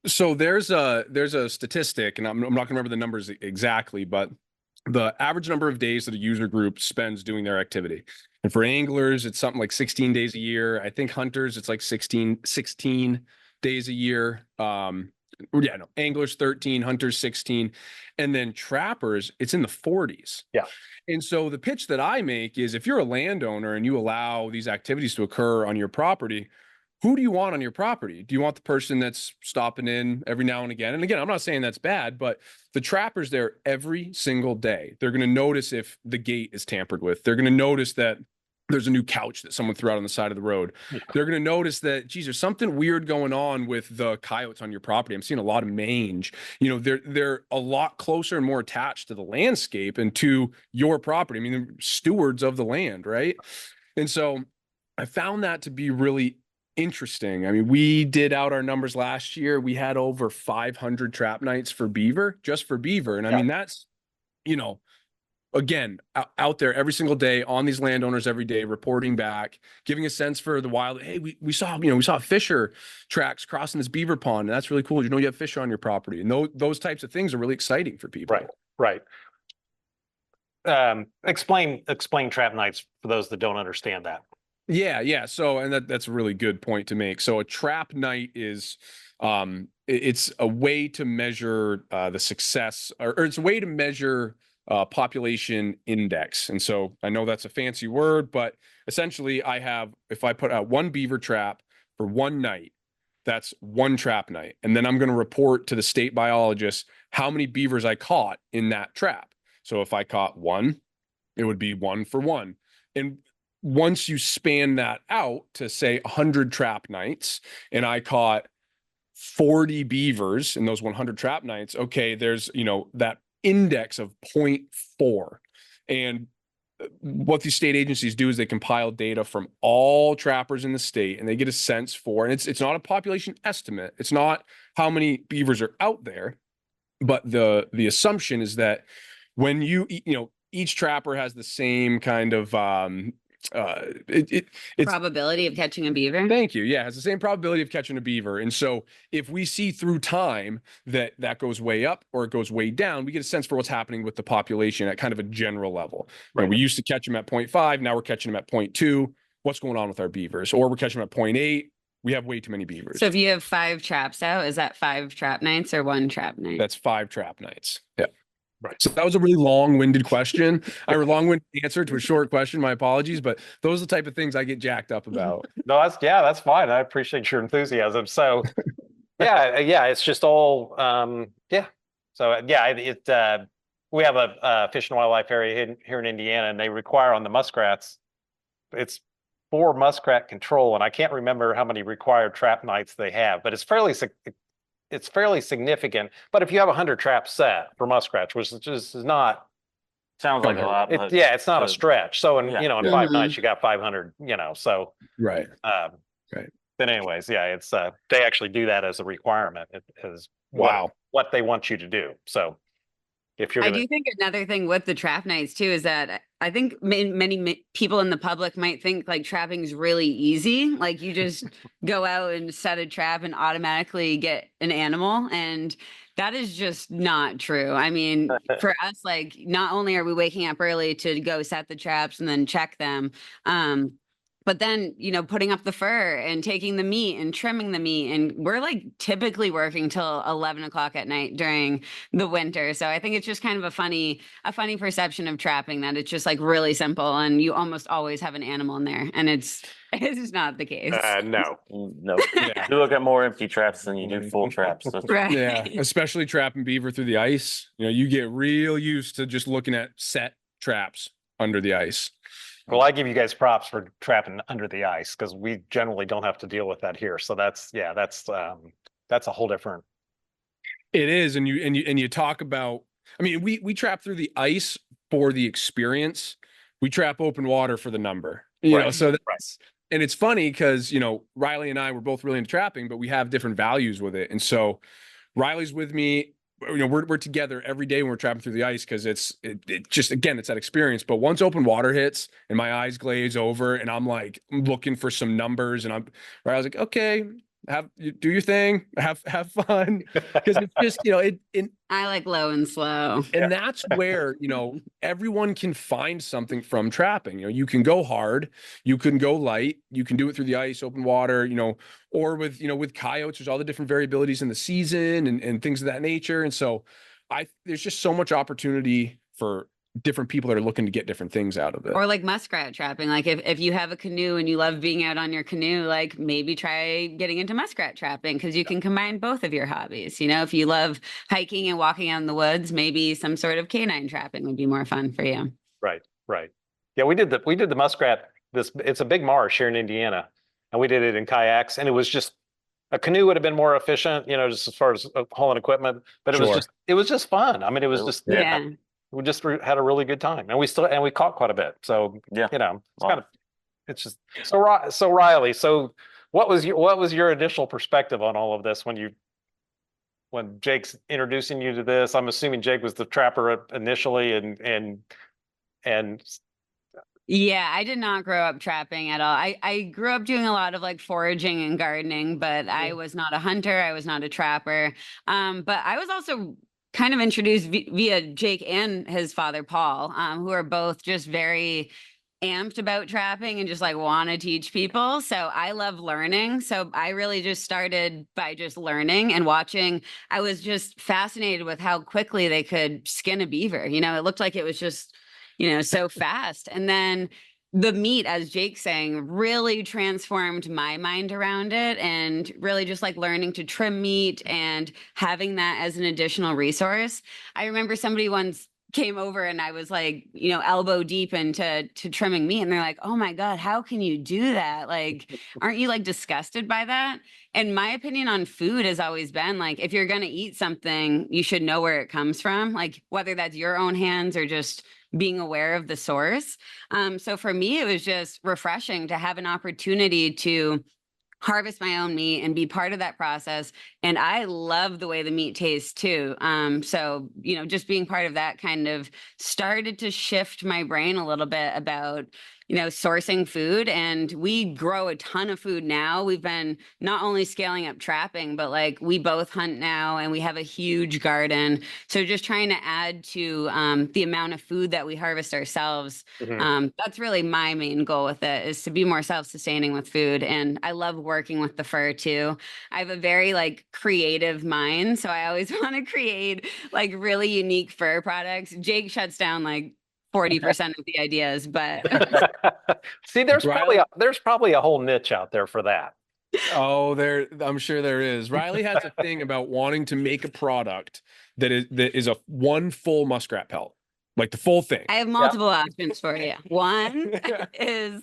So there's a statistic, and I'm not gonna remember the numbers exactly, but the average number of days that a user group spends doing their activity. And for anglers, it's something like 16 days a year. I think hunters, it's like 16 days a year. Anglers 13, hunters 16, and then trappers, it's in the 40s. Yeah. And so the pitch that I make is, if you're a landowner and you allow these activities to occur on your property, who do you want on your property? Do you want the person that's stopping in every now and again? And again, I'm not saying that's bad, but the trapper's there every single day. They're going to notice if the gate is tampered with. They're going to notice that there's a new couch that someone threw out on the side of the road. Yeah. They're going to notice that, geez, there's something weird going on with the coyotes on your property. I'm seeing a lot of mange. You know, they're a lot closer and more attached to the landscape and to your property. I mean, they're stewards of the land, right? And so I found that to be really interesting. I mean, we did out our numbers last year. We had over 500 trap nights for beaver, just for beaver. And I mean, that's, you know, again, out there every single day on these landowners every day, reporting back, giving a sense for the wild. Hey, we saw fisher tracks crossing this beaver pond, and that's really cool. You know, you have fish on your property, and those types of things are really exciting for people. Right. Explain trap nights for those that don't understand that. Yeah. So, and that's a really good point to make. So a trap night is, it's a way to measure the success, or it's a way to measure population index. And so I know that's a fancy word, but essentially if I put out one beaver trap for one night, that's one trap night. And then I'm going to report to the state biologist how many beavers I caught in that trap. So if I caught one, it would be one for one. And once you span that out to say 100 trap nights, and I caught 40 beavers in those 100 trap nights, okay, there's, you know, that index of 0.4. And what these state agencies do is they compile data from all trappers in the state, and they get a sense for, and it's not a population estimate. It's not how many beavers are out there, but the assumption is that when you know, each trapper has the same kind of it's Probability of catching a beaver. thank you. Yeah, it has the same probability of catching a beaver. And so if we see through time that that goes way up or it goes way down, we get a sense for what's happening with the population at kind of a general level. You know, Right. we used to catch them at 0.5, now we're catching them at 0.2. What's going on with our beavers? Or we're catching them at 0.8. We have way too many beavers. So if you have 5 traps out, is that 5 trap nights or 1 trap night? That's 5 trap nights. Yeah. Right. So that was a really long-winded question. A long-winded answer to a short question. My apologies, but those are the type of things I get jacked up about. No, that's fine. I appreciate your enthusiasm. So, yeah, it's just all, yeah. So, yeah, we have a Fish and Wildlife area here in Indiana, and they require on the muskrats, it's for muskrat control, and I can't remember how many required trap nights they have, but it's fairly significant. But if you have 100 traps set for muskrats, which is not, Sounds like a lot. but it's not a so- stretch. So in, Yeah. you know, in Yeah. 5 Mhm. nights, you got 500, you know, so. Right. Right. But anyways, yeah, it's, they actually do that as a requirement. It is Wow. what they want you to do. So if you're I gonna, do think another thing with the trap nights too is that I think many people in the public might think like trapping is really easy. Like you just go out and set a trap and automatically get an animal. And that is just not true. I mean, for us, like not only are we waking up early to go set the traps and then check them, but then, you know, putting up the fur and taking the meat and trimming the meat. And we're like typically working till 11 o'clock at night during the winter. So I think it's just kind of a funny perception of trapping that it's just like really simple and you almost always have an animal in there. And it's not the case. no. No, Yeah. you look at more empty traps than you do full traps. That's- Right. Yeah, especially trapping beaver through the ice. You know, you get real used to just looking at set traps under the ice. Well, I give you guys props for trapping under the ice because we generally don't have to deal with that here. So that's a whole different. It is, and you talk about. I mean, we trap through the ice for the experience. We trap open water for the number. You know, Right, so right. that's and it's funny because you know Riley and I were both really into trapping, but we have different values with it. And so Riley's with me. You know, we're together every day when we're trapping through the ice because it just again it's that experience. But once open water hits and my eyes glaze over and I'm like looking for some numbers and I was like, okay, do your thing, have fun, because it's just you know I like low and slow. and that's where you know everyone can find something from trapping. You know, you can go hard, you can go light, you can do it through the ice, open water, you know, or with you know with coyotes, there's all the different variabilities in the season and things of that nature. And so there's just so much opportunity for different people that are looking to get different things out of it. Or like muskrat trapping. Like if you have a canoe and you love being out on your canoe, like maybe try getting into muskrat trapping because you can combine both of your hobbies. You know, if you love hiking and walking out in the woods, maybe some sort of canine trapping would be more fun for you. Right. Yeah, we did the muskrat. It's a big marsh here in Indiana, and we did it in kayaks, and it was just a canoe would have been more efficient, you know, just as far as hauling equipment. But it was just fun. I mean, it was just Yeah. we just had a really good time, and we caught quite a bit. So Yeah. you know, Wow. it's just so Riley. So what was your initial perspective on all of this when Jake's introducing you to this? I'm assuming Jake was the trapper initially, and Yeah, I did not grow up trapping at all. I grew up doing a lot of like foraging and gardening, but I was not a hunter. I was not a trapper. But I was also kind of introduced via Jake and his father, Paul, who are both just very amped about trapping and just like want to teach people. So I love learning. So I really just started by just learning and watching. I was just fascinated with how quickly they could skin a beaver. You know, it looked like it was just, you know, so fast. And then the meat, as Jake's saying, really transformed my mind around it and really just like learning to trim meat and having that as an additional resource. I remember somebody once came over and I was like, you know, elbow deep into trimming meat, and they're like, "Oh my God, how can you do that? Like, aren't you like disgusted by that?" And my opinion on food has always been like, if you're gonna eat something, you should know where it comes from, like whether that's your own hands or just being aware of the source. So for me, it was just refreshing to have an opportunity to harvest my own meat and be part of that process. And I love the way the meat tastes too. So, you know, just being part of that kind of started to shift my brain a little bit about, you know, sourcing food. And we grow a ton of food now. We've been not only scaling up trapping, but like we both hunt now and we have a huge garden. So just trying to add to the amount of food that we harvest ourselves. That's really my main goal with it, is to be more self-sustaining with food. And I love working with the fur too. I have a very like creative mind, so I always want to create like really unique fur products. Jake shuts down like 40% of the ideas, but See, there's Riley? probably a whole niche out there for that. Oh, I'm sure there is. Riley has a thing about wanting to make a product that is a one full muskrat pelt, like the full thing. I have multiple options for you. One is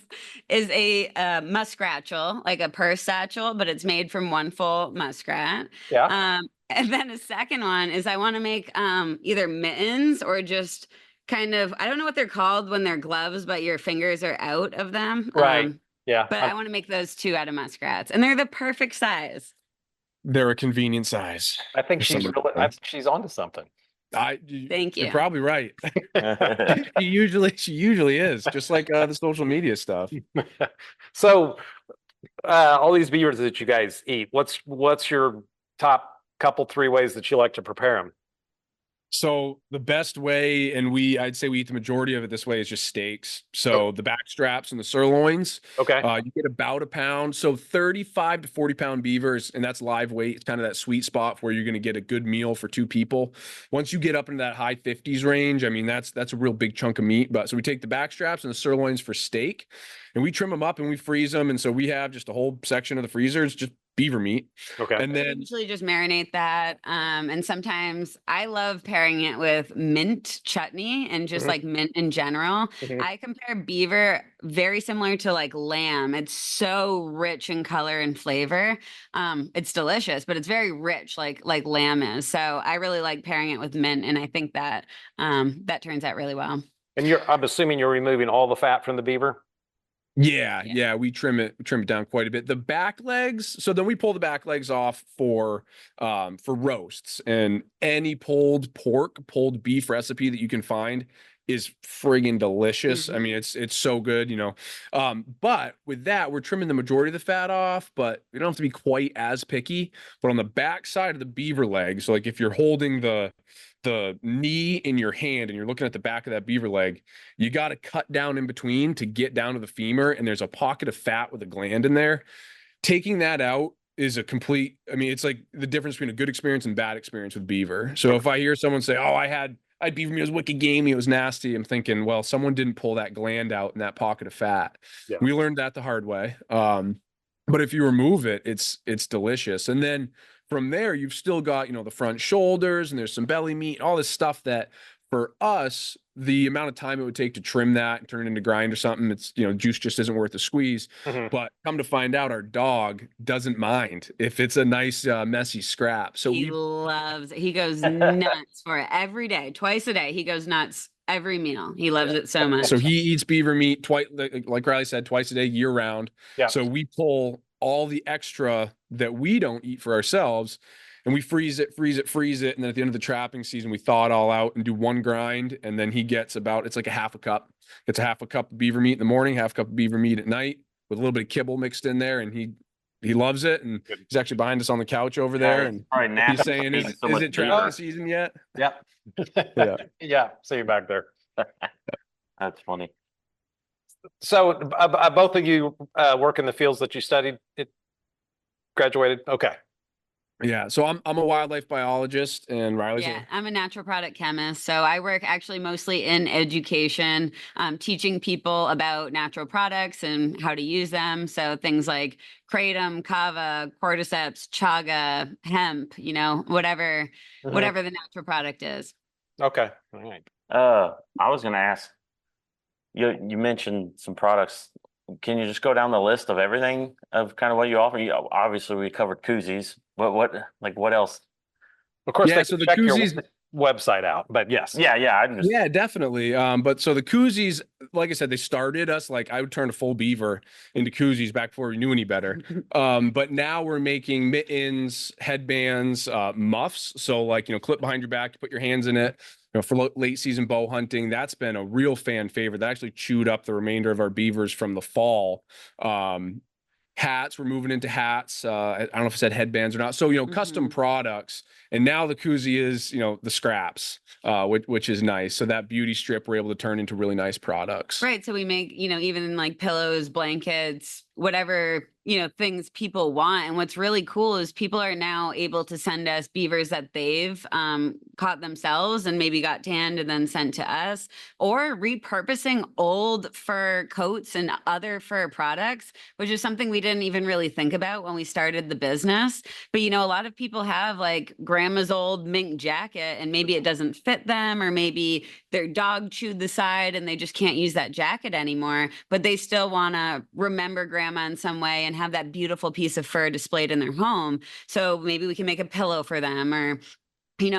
a muskratchel, like a purse satchel, but it's made from one full muskrat. Yeah. And then a second one is I want to make either mittens or just kind of, I don't know what they're called when they're gloves, but your fingers are out of them. Right. Yeah. But I want to make those two out of muskrats, and they're the perfect size. They're a convenient size. I think for she's some of the really, things. she's onto something. Thank You're you. probably right. she usually is, just like the social media stuff. So, all these beavers that you guys eat, what's your top couple, 3 ways that you like to prepare them? So the best way, and I'd say we eat the majority of it this way, is just steaks. So the back straps and the sirloins, Okay. you get about a pound. So 35 to 40 pound beavers, and that's live weight. It's kind of that sweet spot where you're going to get a good meal for 2 people. Once you get up into that high 50s range, I mean, that's a real big chunk of meat. But so we take the back straps and the sirloins for steak, and we trim them up and we freeze them. And so we have just a whole section of the freezers, just beaver meat. Okay. And I then usually just marinate that. And sometimes I love pairing it with mint chutney and just like mint in general. I compare beaver very similar to like lamb. It's so rich in color and flavor. It's delicious, but it's very rich like lamb is. So I really like pairing it with mint, and I think that that turns out really well. And I'm assuming you're removing all the fat from the beaver? Yeah, we trim it down quite a bit. The back legs, so then we pull the back legs off for roasts, and any pulled beef recipe that you can find is friggin' delicious. I mean, it's so good, you know. But with that, we're trimming the majority of the fat off, but we don't have to be quite as picky. But on the back side of the beaver leg, so like if you're holding the knee in your hand and you're looking at the back of that beaver leg, you got to cut down in between to get down to the femur, and there's a pocket of fat with a gland in there. Taking that out is a complete, I mean, it's like the difference between a good experience and bad experience with beaver. So if I hear someone say, "Oh, I had beaver meat, it was wicked gamey, it was nasty," I'm thinking, well, someone didn't pull that gland out in that pocket of fat. Yeah. We learned that the hard way. But if you remove it, it's delicious. And then from there, you've still got, you know, the front shoulders, and there's some belly meat, all this stuff that for us, the amount of time it would take to trim that and turn it into grind or something, it's, you know, juice just isn't worth the squeeze. But come to find out, our dog doesn't mind if it's a nice messy scrap. So He loves it. He goes nuts for it every day, twice a day. He goes nuts every meal. He loves it so much. So he eats beaver meat twice, like Riley said, twice a day, year round. Yeah. So we pull all the extra that we don't eat for ourselves, and we freeze it. And then at the end of the trapping season, we thaw it all out and do one grind. And then he gets it's like a half a cup. It's a half a cup of beaver meat in the morning, half a cup of beaver meat at night with a little bit of kibble mixed in there. And he loves it. And he's actually behind us on the couch over there. And All right, now he's saying, is it trapping season yet? Yep. Yeah. Yeah. See you back there. That's funny. So both of you work in the fields that you studied? Graduated? Okay. Yeah. So I'm a wildlife biologist, and Riley's Yeah, I'm a natural product chemist. So I work actually mostly in education, teaching people about natural products and how to use them. So things like kratom, kava, cordyceps, chaga, hemp, you know, whatever the natural product is. Okay. All right. I was gonna ask, you mentioned some products. Can you just go down the list of everything of kind of what you offer? Obviously, we covered koozies, but what else? Of course, Yeah, they so can the check your koozies, website out, but yes. Yeah, I just yeah, definitely. But so the koozies, like I said, they started us like I would turn a full beaver into koozies back before we knew any better. But now we're making mittens, headbands, muffs. So like, clip behind your back, you put your hands in it. For late season bow hunting, that's been a real fan favorite. That actually chewed up the remainder of our beavers from the fall. Hats, we're moving into hats. I don't know if I said headbands or not. So, custom products. And now the koozie is, the scraps, which is nice. So that beauty strip, we're able to turn into really nice products. Right. So we make, even like pillows, blankets, whatever, things people want. And what's really cool is people are now able to send us beavers that they've caught themselves and maybe got tanned and then sent to us, or repurposing old fur coats and other fur products, which is something we didn't even really think about when we started the business. But, a lot of people have like grandma's old mink jacket and maybe it doesn't fit them, or maybe their dog chewed the side and they just can't use that jacket anymore, but they still want to remember grandma in some way and have that beautiful piece of fur displayed in their home. So maybe we can make a pillow for them, or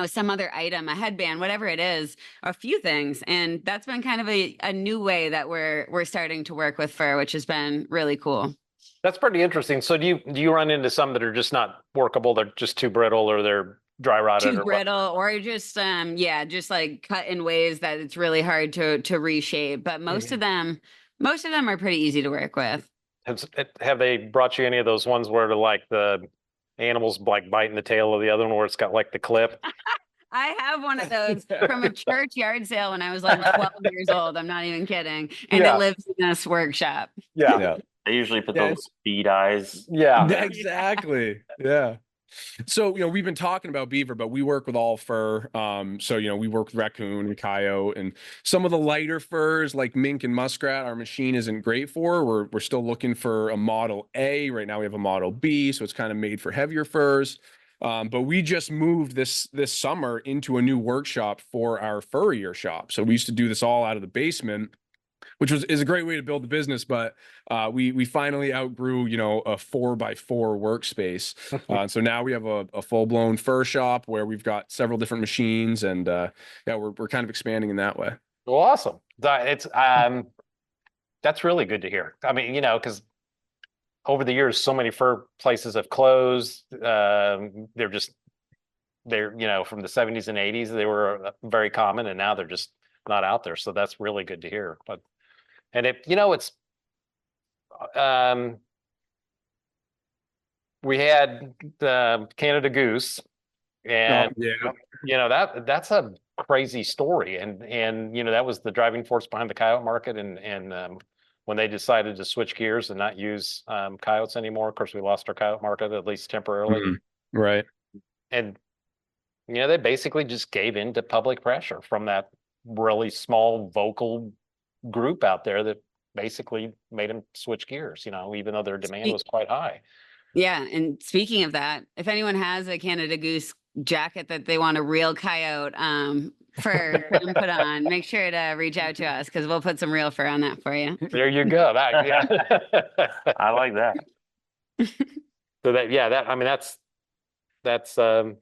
some other item, a headband, whatever it is, a few things. And that's been kind of a new way that we're starting to work with fur, which has been really cool. That's pretty interesting. So do you run into some that are just not workable? They're just too brittle, or they're dry rotted, Too or what? brittle, or just just like cut in ways that it's really hard to reshape. But most of them are pretty easy to work with. Have they brought you any of those ones where like the animals like biting the tail of the other one, where it's got like the clip? I have one of those from a church yard sale when I was like 12 years old. I'm not even kidding. And Yeah. it lives in this workshop. Yeah. Yeah. they usually put Yeah, those bead eyes. Yeah. Exactly. Yeah. So, we've been talking about beaver, but we work with all fur. So, we work with raccoon and coyote, and some of the lighter furs like mink and muskrat, our machine isn't great for. We're still looking for a Model A. Right now we have a Model B, so it's kind of made for heavier furs. But we just moved this summer into a new workshop for our furrier shop. So we used to do this all out of the basement, which is a great way to build the business, but we finally outgrew a 4x4 workspace. So now we have a full-blown fur shop where we've got several different machines, and we're kind of expanding in that way. Well, awesome. It's that's really good to hear. I mean, because over the years, so many fur places have closed. They're from the 70s and 80s, they were very common, and now they're just not out there. So that's really good to hear. But and it's we had the Canada Goose, and that's a crazy story, and that was the driving force behind the coyote market, and when they decided to switch gears and not use coyotes anymore. Of course, we lost our coyote market, at least temporarily. Right. And they basically just gave in to public pressure from that really small vocal group out there that basically made them switch gears, even though their demand was quite high. Yeah. And speaking of that, if anyone has a Canada Goose jacket that they want a real coyote fur put on, make sure to reach out to us, because we'll put some real fur on that for you. There you go. I like that. So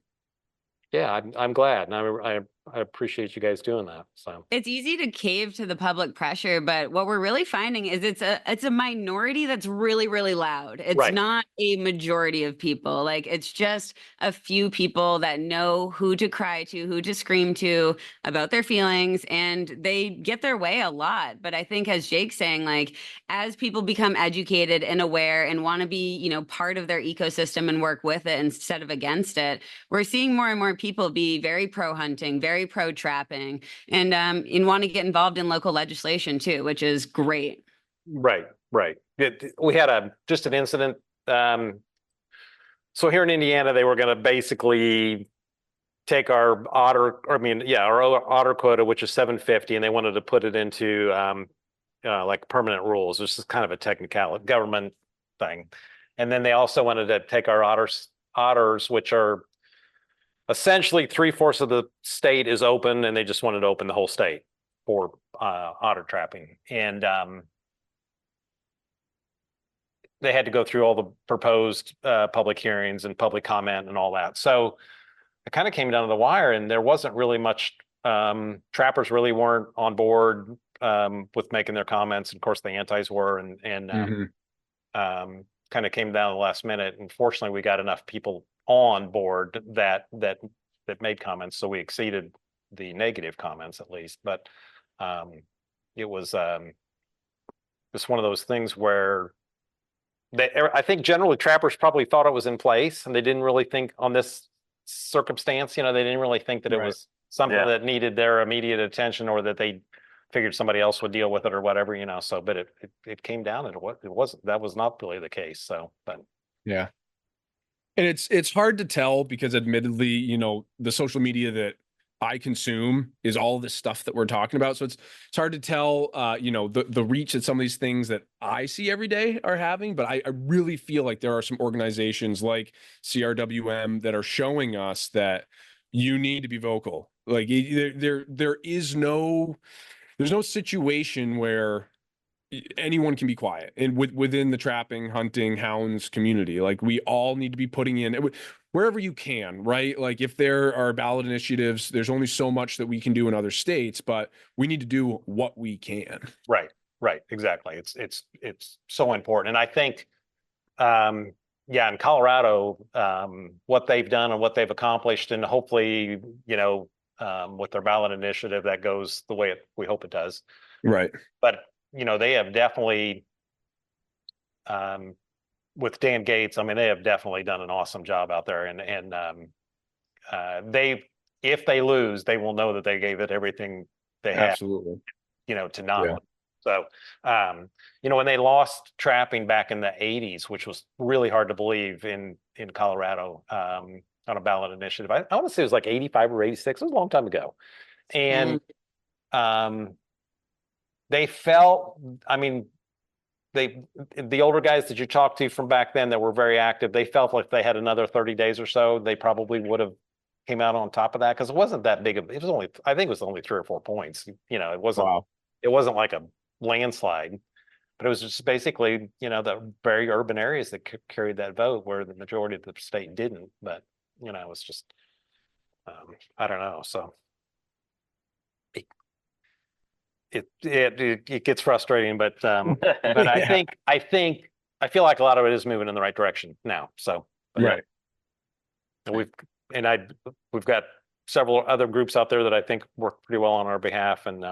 I'm glad, and I appreciate you guys doing that. So It's easy to cave to the public pressure, but what we're really finding is it's a minority that's really, really loud. It's Right. not a majority of people. Like, it's just a few people that know who to cry to, who to scream to about their feelings, and they get their way a lot. But I think, as Jake's saying, like, as people become educated and aware and want to be, part of their ecosystem and work with it instead of against it, we're seeing more and more people be very pro hunting, very pro trapping, and want to get involved in local legislation too, which is great. Right. We had just an incident. So here in Indiana, they were going to basically take our our otter quota, which is 750, and they wanted to put it into like permanent rules. This is kind of a technical government thing. And then they also wanted to take our otters, which are essentially 3/4 of the state is open, and they just wanted to open the whole state for otter trapping. And they had to go through all the proposed public hearings and public comment and all that. So it kind of came down to the wire, and there wasn't really much. Trappers really weren't on board with making their comments. And of course, the antis were, and kind of came down the last minute. And fortunately, we got enough people on board that made comments, so we exceeded the negative comments at least. But it was just one of those things where I think generally trappers probably thought it was in place, and they didn't really think on this circumstance. They didn't really think that it was something that needed their immediate attention, or that they figured somebody else would deal with it or whatever. So, but it came down, and that was not really the case. So, but yeah. And it's hard to tell because admittedly, the social media that I consume is all this stuff that we're talking about. So it's hard to tell, the reach that some of these things that I see every day are having. But I really feel like there are some organizations like CRWM that are showing us that you need to be vocal. Like there's no situation where anyone can be quiet, and within the trapping, hunting, hounds community. Like we all need to be putting in wherever you can, right? Like if there are ballot initiatives, there's only so much that we can do in other states, but we need to do what we can. Right, exactly. It's so important. And I think in Colorado, what they've done and what they've accomplished, and hopefully with their ballot initiative, that goes the way we hope it does. Right. But they have definitely, with Dan Gates, they have definitely done an awesome job out there. And if they lose, they will know that they gave it everything they had. Absolutely. To not. Yeah. So, when they lost trapping back in the 80s, which was really hard to believe in Colorado, on a ballot initiative, I want to say it was like 85 or 86. It was a long time ago. And they felt, the older guys that you talked to from back then that were very active, they felt like they had another 30 days or so, they probably would have came out on top of that, because it wasn't that big of, I think it was only 3 or 4 points. It wasn't, It wasn't like a landslide, but it was just basically, the very urban areas that carried that vote, where the majority of the state didn't. But, it was just, I don't know. So it gets frustrating, but I feel like a lot of it is moving in the right direction now. So, right. And we've got several other groups out there that I think work pretty well on our behalf. And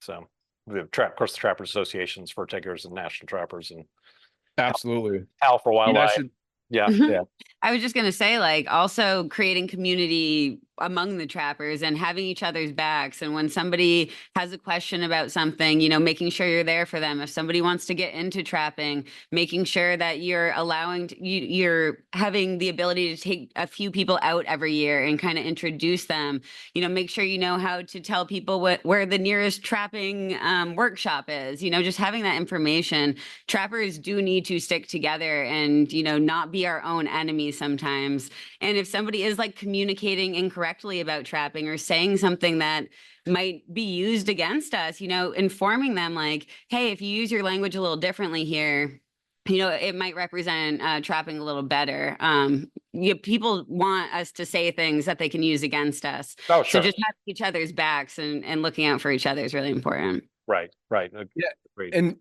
so we have, of course, the Trappers Associations, Fur Takers and National Trappers, and absolutely Howl for Wildlife. Yeah. I was just going to say, like, also creating community among the trappers and having each other's backs. And when somebody has a question about something, making sure you're there for them. If somebody wants to get into trapping, making sure that you're you're having the ability to take a few people out every year and kind of introduce them, make sure you know how to tell people where the nearest trapping workshop is, just having that information. Trappers do need to stick together and, not be our own enemies sometimes. And if somebody is like communicating incorrectly about trapping or saying something that might be used against us, informing them like, hey, if you use your language a little differently here, it might represent trapping a little better. People want us to say things that they can use against us. Oh, sure. So just having each other's backs and looking out for each other is really important. Right. Yeah. Great. And,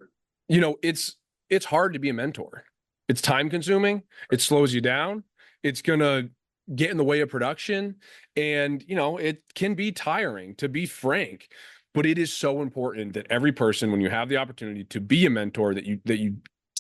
it's hard to be a mentor. It's time consuming. It slows you down. It's going to get in the way of production. And, it can be tiring, to be frank, but it is so important that every person, when you have the opportunity to be a mentor, that you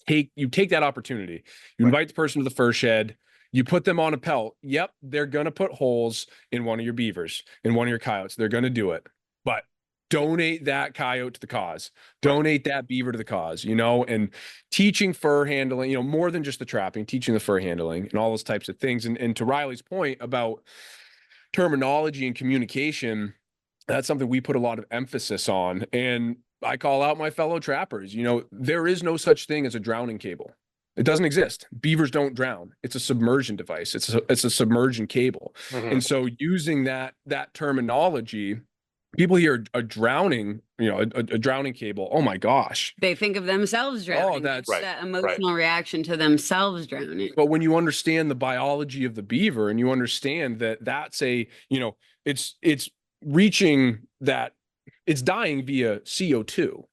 take that opportunity. You invite the person to the fur shed, you put them on a pelt. Yep. They're going to put holes in one of your beavers, in one of your coyotes. They're going to do it, but donate that coyote to the cause, donate that beaver to the cause, and teaching fur handling, more than just the trapping, teaching the fur handling and all those types of things. And to Riley's point about terminology and communication, that's something we put a lot of emphasis on. And I call out my fellow trappers, there is no such thing as a drowning cable. It doesn't exist. Beavers don't drown. It's a submersion device. It's a submersion cable. Mhm. And so using that terminology, people hear a drowning, a drowning cable. Oh my gosh. They think of themselves drowning. that's- Right, That emotional reaction to themselves drowning. But when you understand the biology of the beaver and you understand that that's it's reaching that, it's dying via CO2,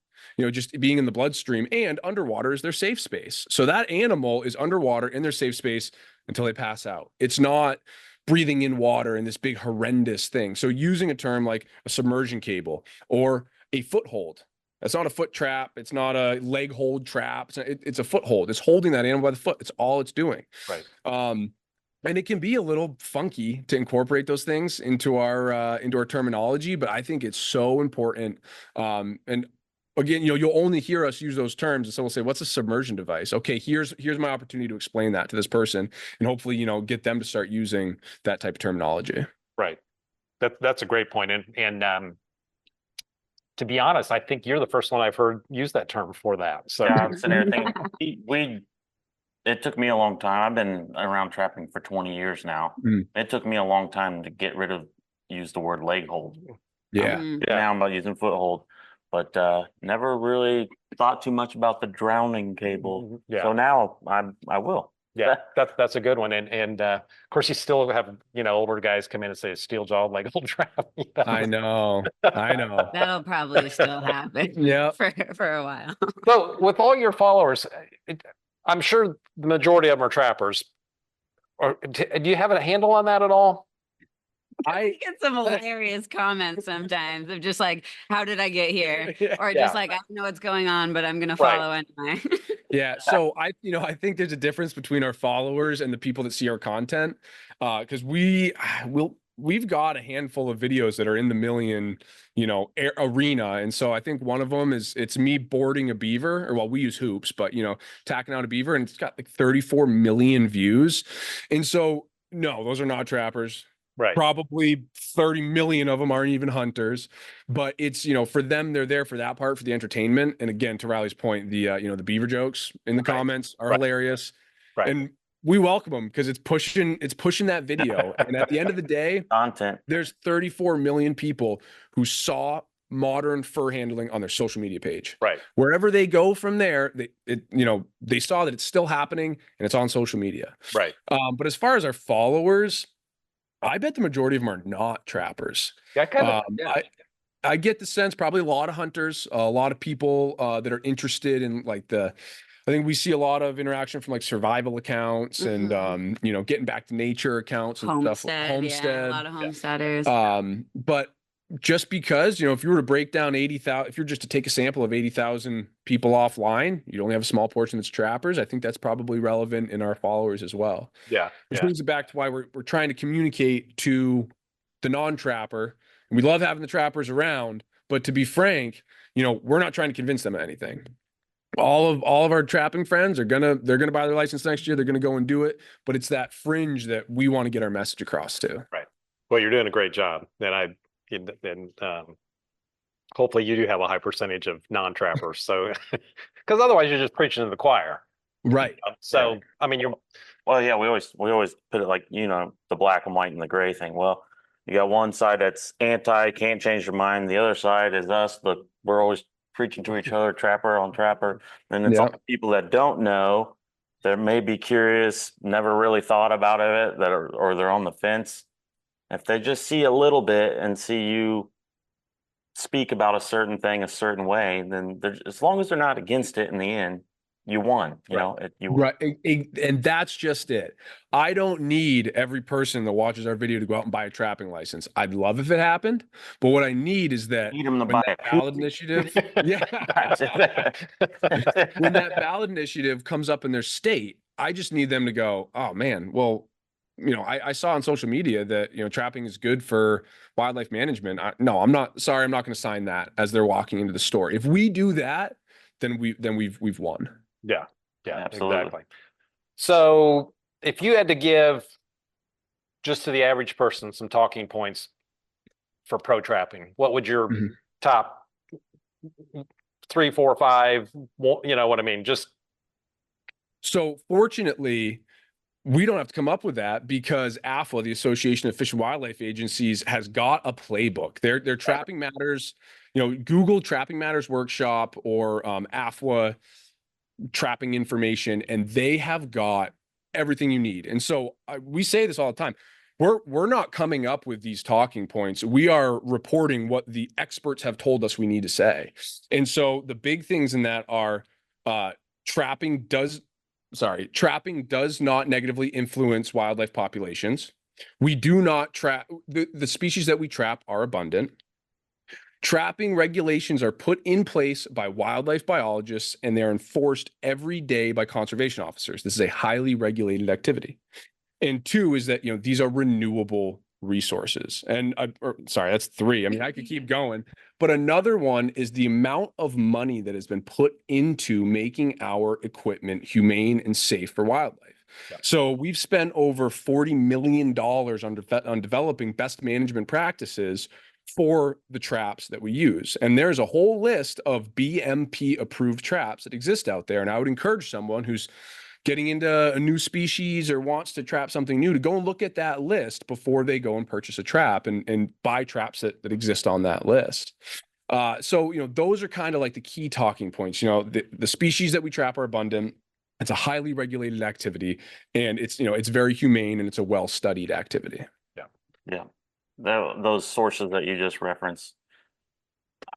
just being in the bloodstream, and underwater is their safe space. So that animal is underwater in their safe space until they pass out. It's not breathing in water in this big horrendous thing. So using a term like a submersion cable or a foothold. That's not a foot trap. It's not a leg hold trap. It's a foothold. It's holding that animal by the foot. It's all it's doing. Right. And it can be a little funky to incorporate those things into our terminology, but I think it's so important. And again, you'll only hear us use those terms, and someone will say, "What's a submersion device?" Okay, here's my opportunity to explain that to this person, and hopefully, get them to start using that type of terminology. Right. That's a great point. And to be honest, I think you're the first one I've heard use that term for that. So Yeah, I'm sitting there thinking, it took me a long time. I've been around trapping for 20 years now. Mm. It took me a long time to get rid of, use the word leg hold. Yeah. Mm. Yeah. Now I'm about using foothold, but never really thought too much about the drowning cable. Yeah. So now I will. yeah, that's a good one. And of course, you still have older guys come in and say steel jaw leg hold trap. I know. That'll probably still happen. Yeah. For a while. So with all your followers, I'm sure the majority of them are trappers. Or do you have a handle on that at all? I get some hilarious comments sometimes of just like, how did I get here? Or Yeah. just like, I don't know what's going on, but I'm gonna Right. follow anyway. Yeah. So I think there's a difference between our followers and the people that see our content. Because we've got a handful of videos that are in the million, arena. And so I think one of them it's me boarding a beaver, or well, we use hoops, but tacking out a beaver, and it's got like 34 million views. And so no, those are not trappers. Right. Probably 30 million of them aren't even hunters, but it's, for them, they're there for that part, for the entertainment. And again, to Riley's point, the beaver jokes in the Right. comments are Right. hilarious. Right. And we welcome them because it's pushing that video. And at the end of the day, Content. there's 34 million people who saw modern fur handling on their social media page. Right. Wherever they go from there, they saw that it's still happening and it's on social media. Right. But as far as our followers, I bet the majority of them are not trappers. Yeah. Kind of. I get the sense probably a lot of hunters, a lot of people that are interested in I think we see a lot of interaction from like survival accounts and getting back to nature accounts and stuff. Yeah, a lot of homesteaders. But just because, if you were to break down 80,000, if you're just to take a sample of 80,000 people offline, you only have a small portion that's trappers. I think that's probably relevant in our followers as well. Yeah. Which brings it back to why we're trying to communicate to the non-trapper. And we love having the trappers around, but to be frank, we're not trying to convince them of anything. All of our trapping friends they're gonna buy their license next year. They're gonna go and do it, but it's that fringe that we want to get our message across to. Right. Well, you're doing a great job, and hopefully you do have a high percentage of non-trappers. So, because otherwise you're just preaching to the choir. Right. So, I mean, Well, yeah, we always put it like, the black and white and the gray thing. Well, you got one side that's anti, can't change your mind. The other side is us. Look, we're always preaching to each other, trapper on trapper. And it's all the people that don't know, that may be curious, never really thought about it, or they're on the fence. If they just see a little bit and see you speak about a certain thing a certain way, then as long as they're not against it in the end, you won. Right. And that's just it. I don't need every person that watches our video to go out and buy a trapping license. I'd love if it happened, but what I need is that Need them to when buy that a ballot initiative, when that ballot initiative comes up in their state, I just need them to go, oh man, well, I saw on social media that, trapping is good for wildlife management. I'm not going to sign that as they're walking into the store. If we do that, then we've won. Yeah, Absolutely. exactly. So if you had to give just to the average person some talking points for pro trapping, what would your top 3, 4, 5, you know what I mean? Just So fortunately, we don't have to come up with that because AFWA, the Association of Fish and Wildlife Agencies, has got a playbook. Their Trapping Matters, Google Trapping Matters Workshop or AFWA trapping information, and they have got everything you need. And so we say this all the time. We're not coming up with these talking points. We are reporting what the experts have told us we need to say. And so the big things in that are trapping does not negatively influence wildlife populations. We do not trap, the species that we trap are abundant. Trapping regulations are put in place by wildlife biologists and they're enforced every day by conservation officers. This is a highly regulated activity. And two is that, these are renewable resources. And that's three. I mean, I could keep going, but another one is the amount of money that has been put into making our equipment humane and safe for wildlife. Yeah. So we've spent over $40 million on developing best management practices for the traps that we use. And there's a whole list of BMP approved traps that exist out there. And I would encourage someone who's getting into a new species or wants to trap something new to go and look at that list before they go and purchase a trap and buy traps that exist on that list. So those are kind of like the key talking points. The species that we trap are abundant. It's a highly regulated activity, and it's very humane and it's a well-studied activity. Yeah. Those sources that you just referenced,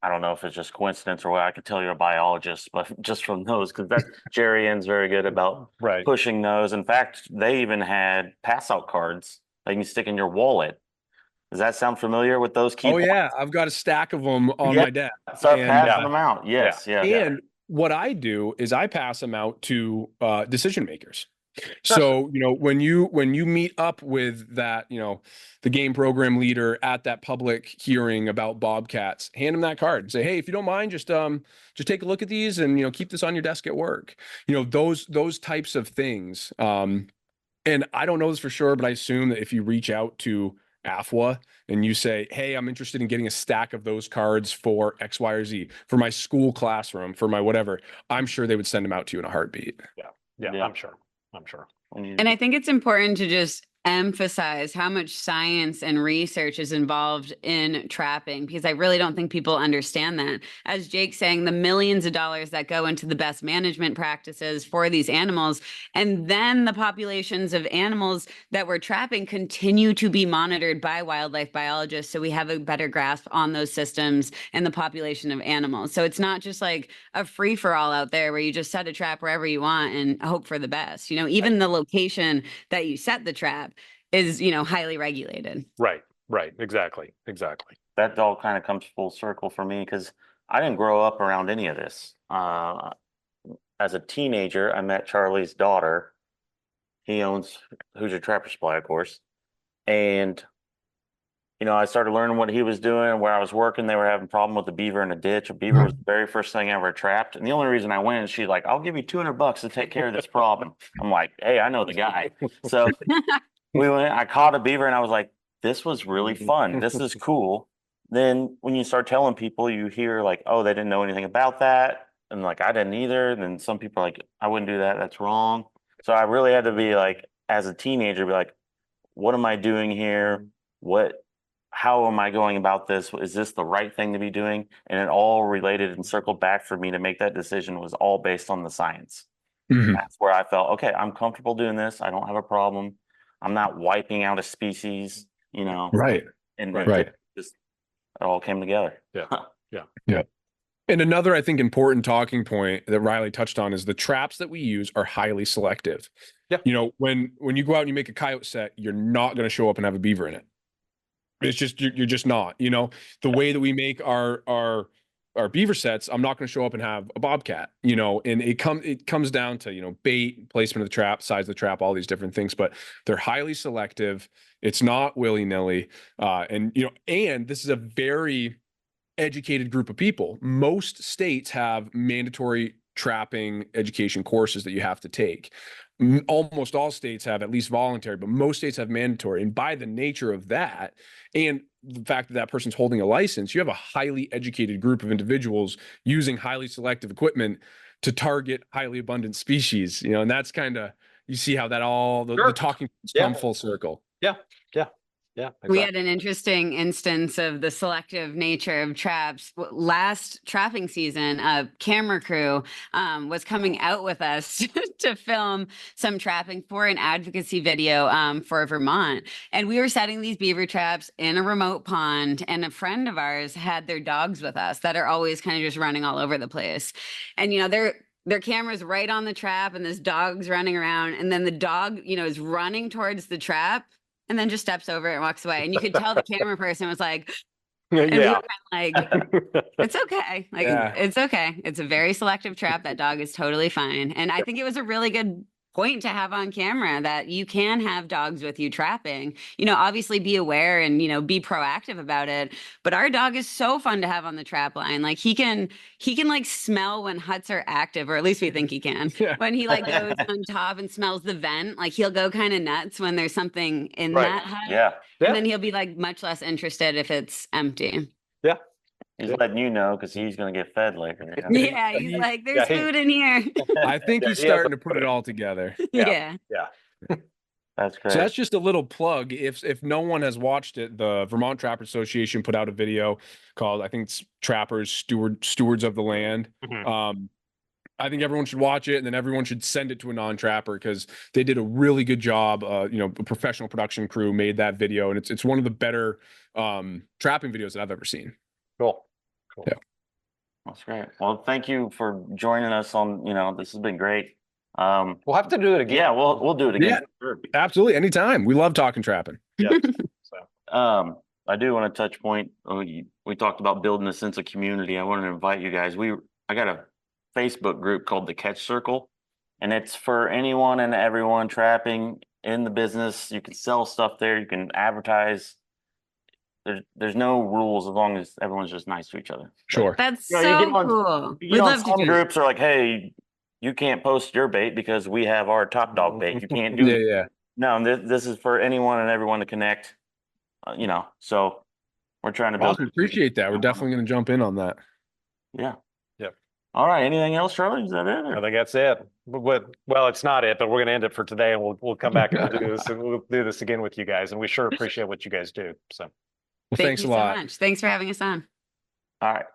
I don't know if it's just coincidence or what. I could tell you're a biologist, but just from those, because that Jerry Ann's very good about pushing those. In fact, they even had pass out cards that you can stick in your wallet. Does that sound familiar with those key points? Yeah, I've got a stack of them on my desk. Start passing them out. Yes, yeah. And what I do is I pass them out to decision makers. So, when you meet up with that, the game program leader at that public hearing about bobcats, hand them that card and say, hey, if you don't mind, just take a look at these and, keep this on your desk at work. Those types of things. And I don't know this for sure, but I assume that if you reach out to AFWA and you say, hey, I'm interested in getting a stack of those cards for X, Y, or Z, for my school classroom, for my whatever, I'm sure they would send them out to you in a heartbeat. Yeah. I'm sure. And I think it's important to just emphasize how much science and research is involved in trapping, because I really don't think people understand that. As Jake's saying, the millions of dollars that go into the best management practices for these animals, and then the populations of animals that we're trapping continue to be monitored by wildlife biologists, so we have a better grasp on those systems and the population of animals. So it's not just like a free-for-all out there where you just set a trap wherever you want and hope for the best. Even the location that you set the trap is, highly regulated. Right. Exactly. That all kind of comes full circle for me because I didn't grow up around any of this. As a teenager, I met Charlie's daughter. He owns Hoosier Trapper Supply, of course. And, I started learning what he was doing. Where I was working, they were having a problem with a beaver in a ditch. A beaver was the very first thing I ever trapped. And the only reason I went is she's like, I'll give you $200 to take care of this problem. I'm like, hey, I know the guy. So we went, I caught a beaver and I was like, this was really fun. This is cool. Then when you start telling people, you hear like, oh, they didn't know anything about that. And like, I didn't either. And then some people are like, I wouldn't do that. That's wrong. So I really had to be like, as a teenager, be like, what am I doing here? How am I going about this? Is this the right thing to be doing? And it all related and circled back for me to make that decision was all based on the science. Mm-hmm. That's where I felt, okay, I'm comfortable doing this. I don't have a problem. I'm not wiping out a species, Right. And right. It all came together. Yeah. And another, I think, important talking point that Riley touched on is the traps that we use are highly selective. Yeah. When you go out and you make a coyote set, you're not going to show up and have a beaver in it. It's just, you're just not, the way that we make our beaver sets, I'm not going to show up and have a bobcat, and it comes down to, bait, placement of the trap, size of the trap, all these different things, but they're highly selective. It's not willy-nilly. And this is a very educated group of people. Most states have mandatory trapping education courses that you have to take. Almost all states have at least voluntary, but most states have mandatory. And by the nature of that, and the fact that that person's holding a license, you have a highly educated group of individuals using highly selective equipment to target highly abundant species, you know, and that's kind of, you see how that all the Sure. talking points Yeah. come full circle. Yeah, We exactly. had an interesting instance of the selective nature of traps. Last trapping season, a camera crew was coming out with us to film some trapping for an advocacy video for Vermont. And we were setting these beaver traps in a remote pond, and a friend of ours had their dogs with us that are always kind of just running all over the place. And, you know, their camera's right on the trap, and this dog's running around, and then the dog, you know, is running towards the trap and then just steps over it and walks away. And you could tell the camera person was like, and we were Yeah. kind of like, it's okay. Like, Yeah. it's okay. It's a very selective trap. That dog is totally fine. And I think it was a really good point to have on camera that you can have dogs with you trapping, you know, obviously be aware and, you know, be proactive about it. But our dog is so fun to have on the trap line. Like he can like smell when huts are active, or at least we think he can. Yeah. When he like goes on top and smells the vent, like he'll go kind of nuts when there's something in Right. that hut. Yeah. Yeah. And then he'll be like much less interested if it's empty. He's Yeah. letting you know because he's going to get fed later. you know? Yeah, he's like, there's he- food in here. I think Yeah, he's he has starting a- to put it all together. Yeah. That's great. So that's just a little plug. If no one has watched it, the Vermont Trapper Association put out a video called, I think it's Trappers Stewards of the Land. Mhm. I think everyone should watch it, and then everyone should send it to a non-trapper because they did a really good job. You know, a professional production crew made that video, and it's one of the better trapping videos that I've ever seen. Cool. Yeah. That's great. Well, thank you for joining us on, you know, this has been great. We'll have to do it again. Yeah, we'll do it again. Yeah. Sure. Absolutely, anytime. We love talking trapping. Yeah. So, I do want to touch point. We talked about building a sense of community. I want to invite you guys. I got a Facebook group called the Catch Circle, and it's for anyone and everyone trapping in the business. You can sell stuff there. You can advertise. There's no rules as long as everyone's just nice to each other. Sure. That's You know, you so get on- cool. You We'd know, love to some do groups are like, hey, you can't post your bait because we have our top dog bait. You can't do Yeah, yeah. No, this is for anyone and everyone to connect. You know, so we're trying to build. Awesome. Appreciate that. We're definitely going to jump in on that. Yeah. Yep. All right. Anything else, Charlie? Is that it? I think that's it. Well, it's not it, but we're going to end it for today, and we'll come back and do this, and we'll do this again with you guys. And we sure appreciate what you guys do. So. Well, Thank thanks you a lot. so much. Thanks for having us on. All right.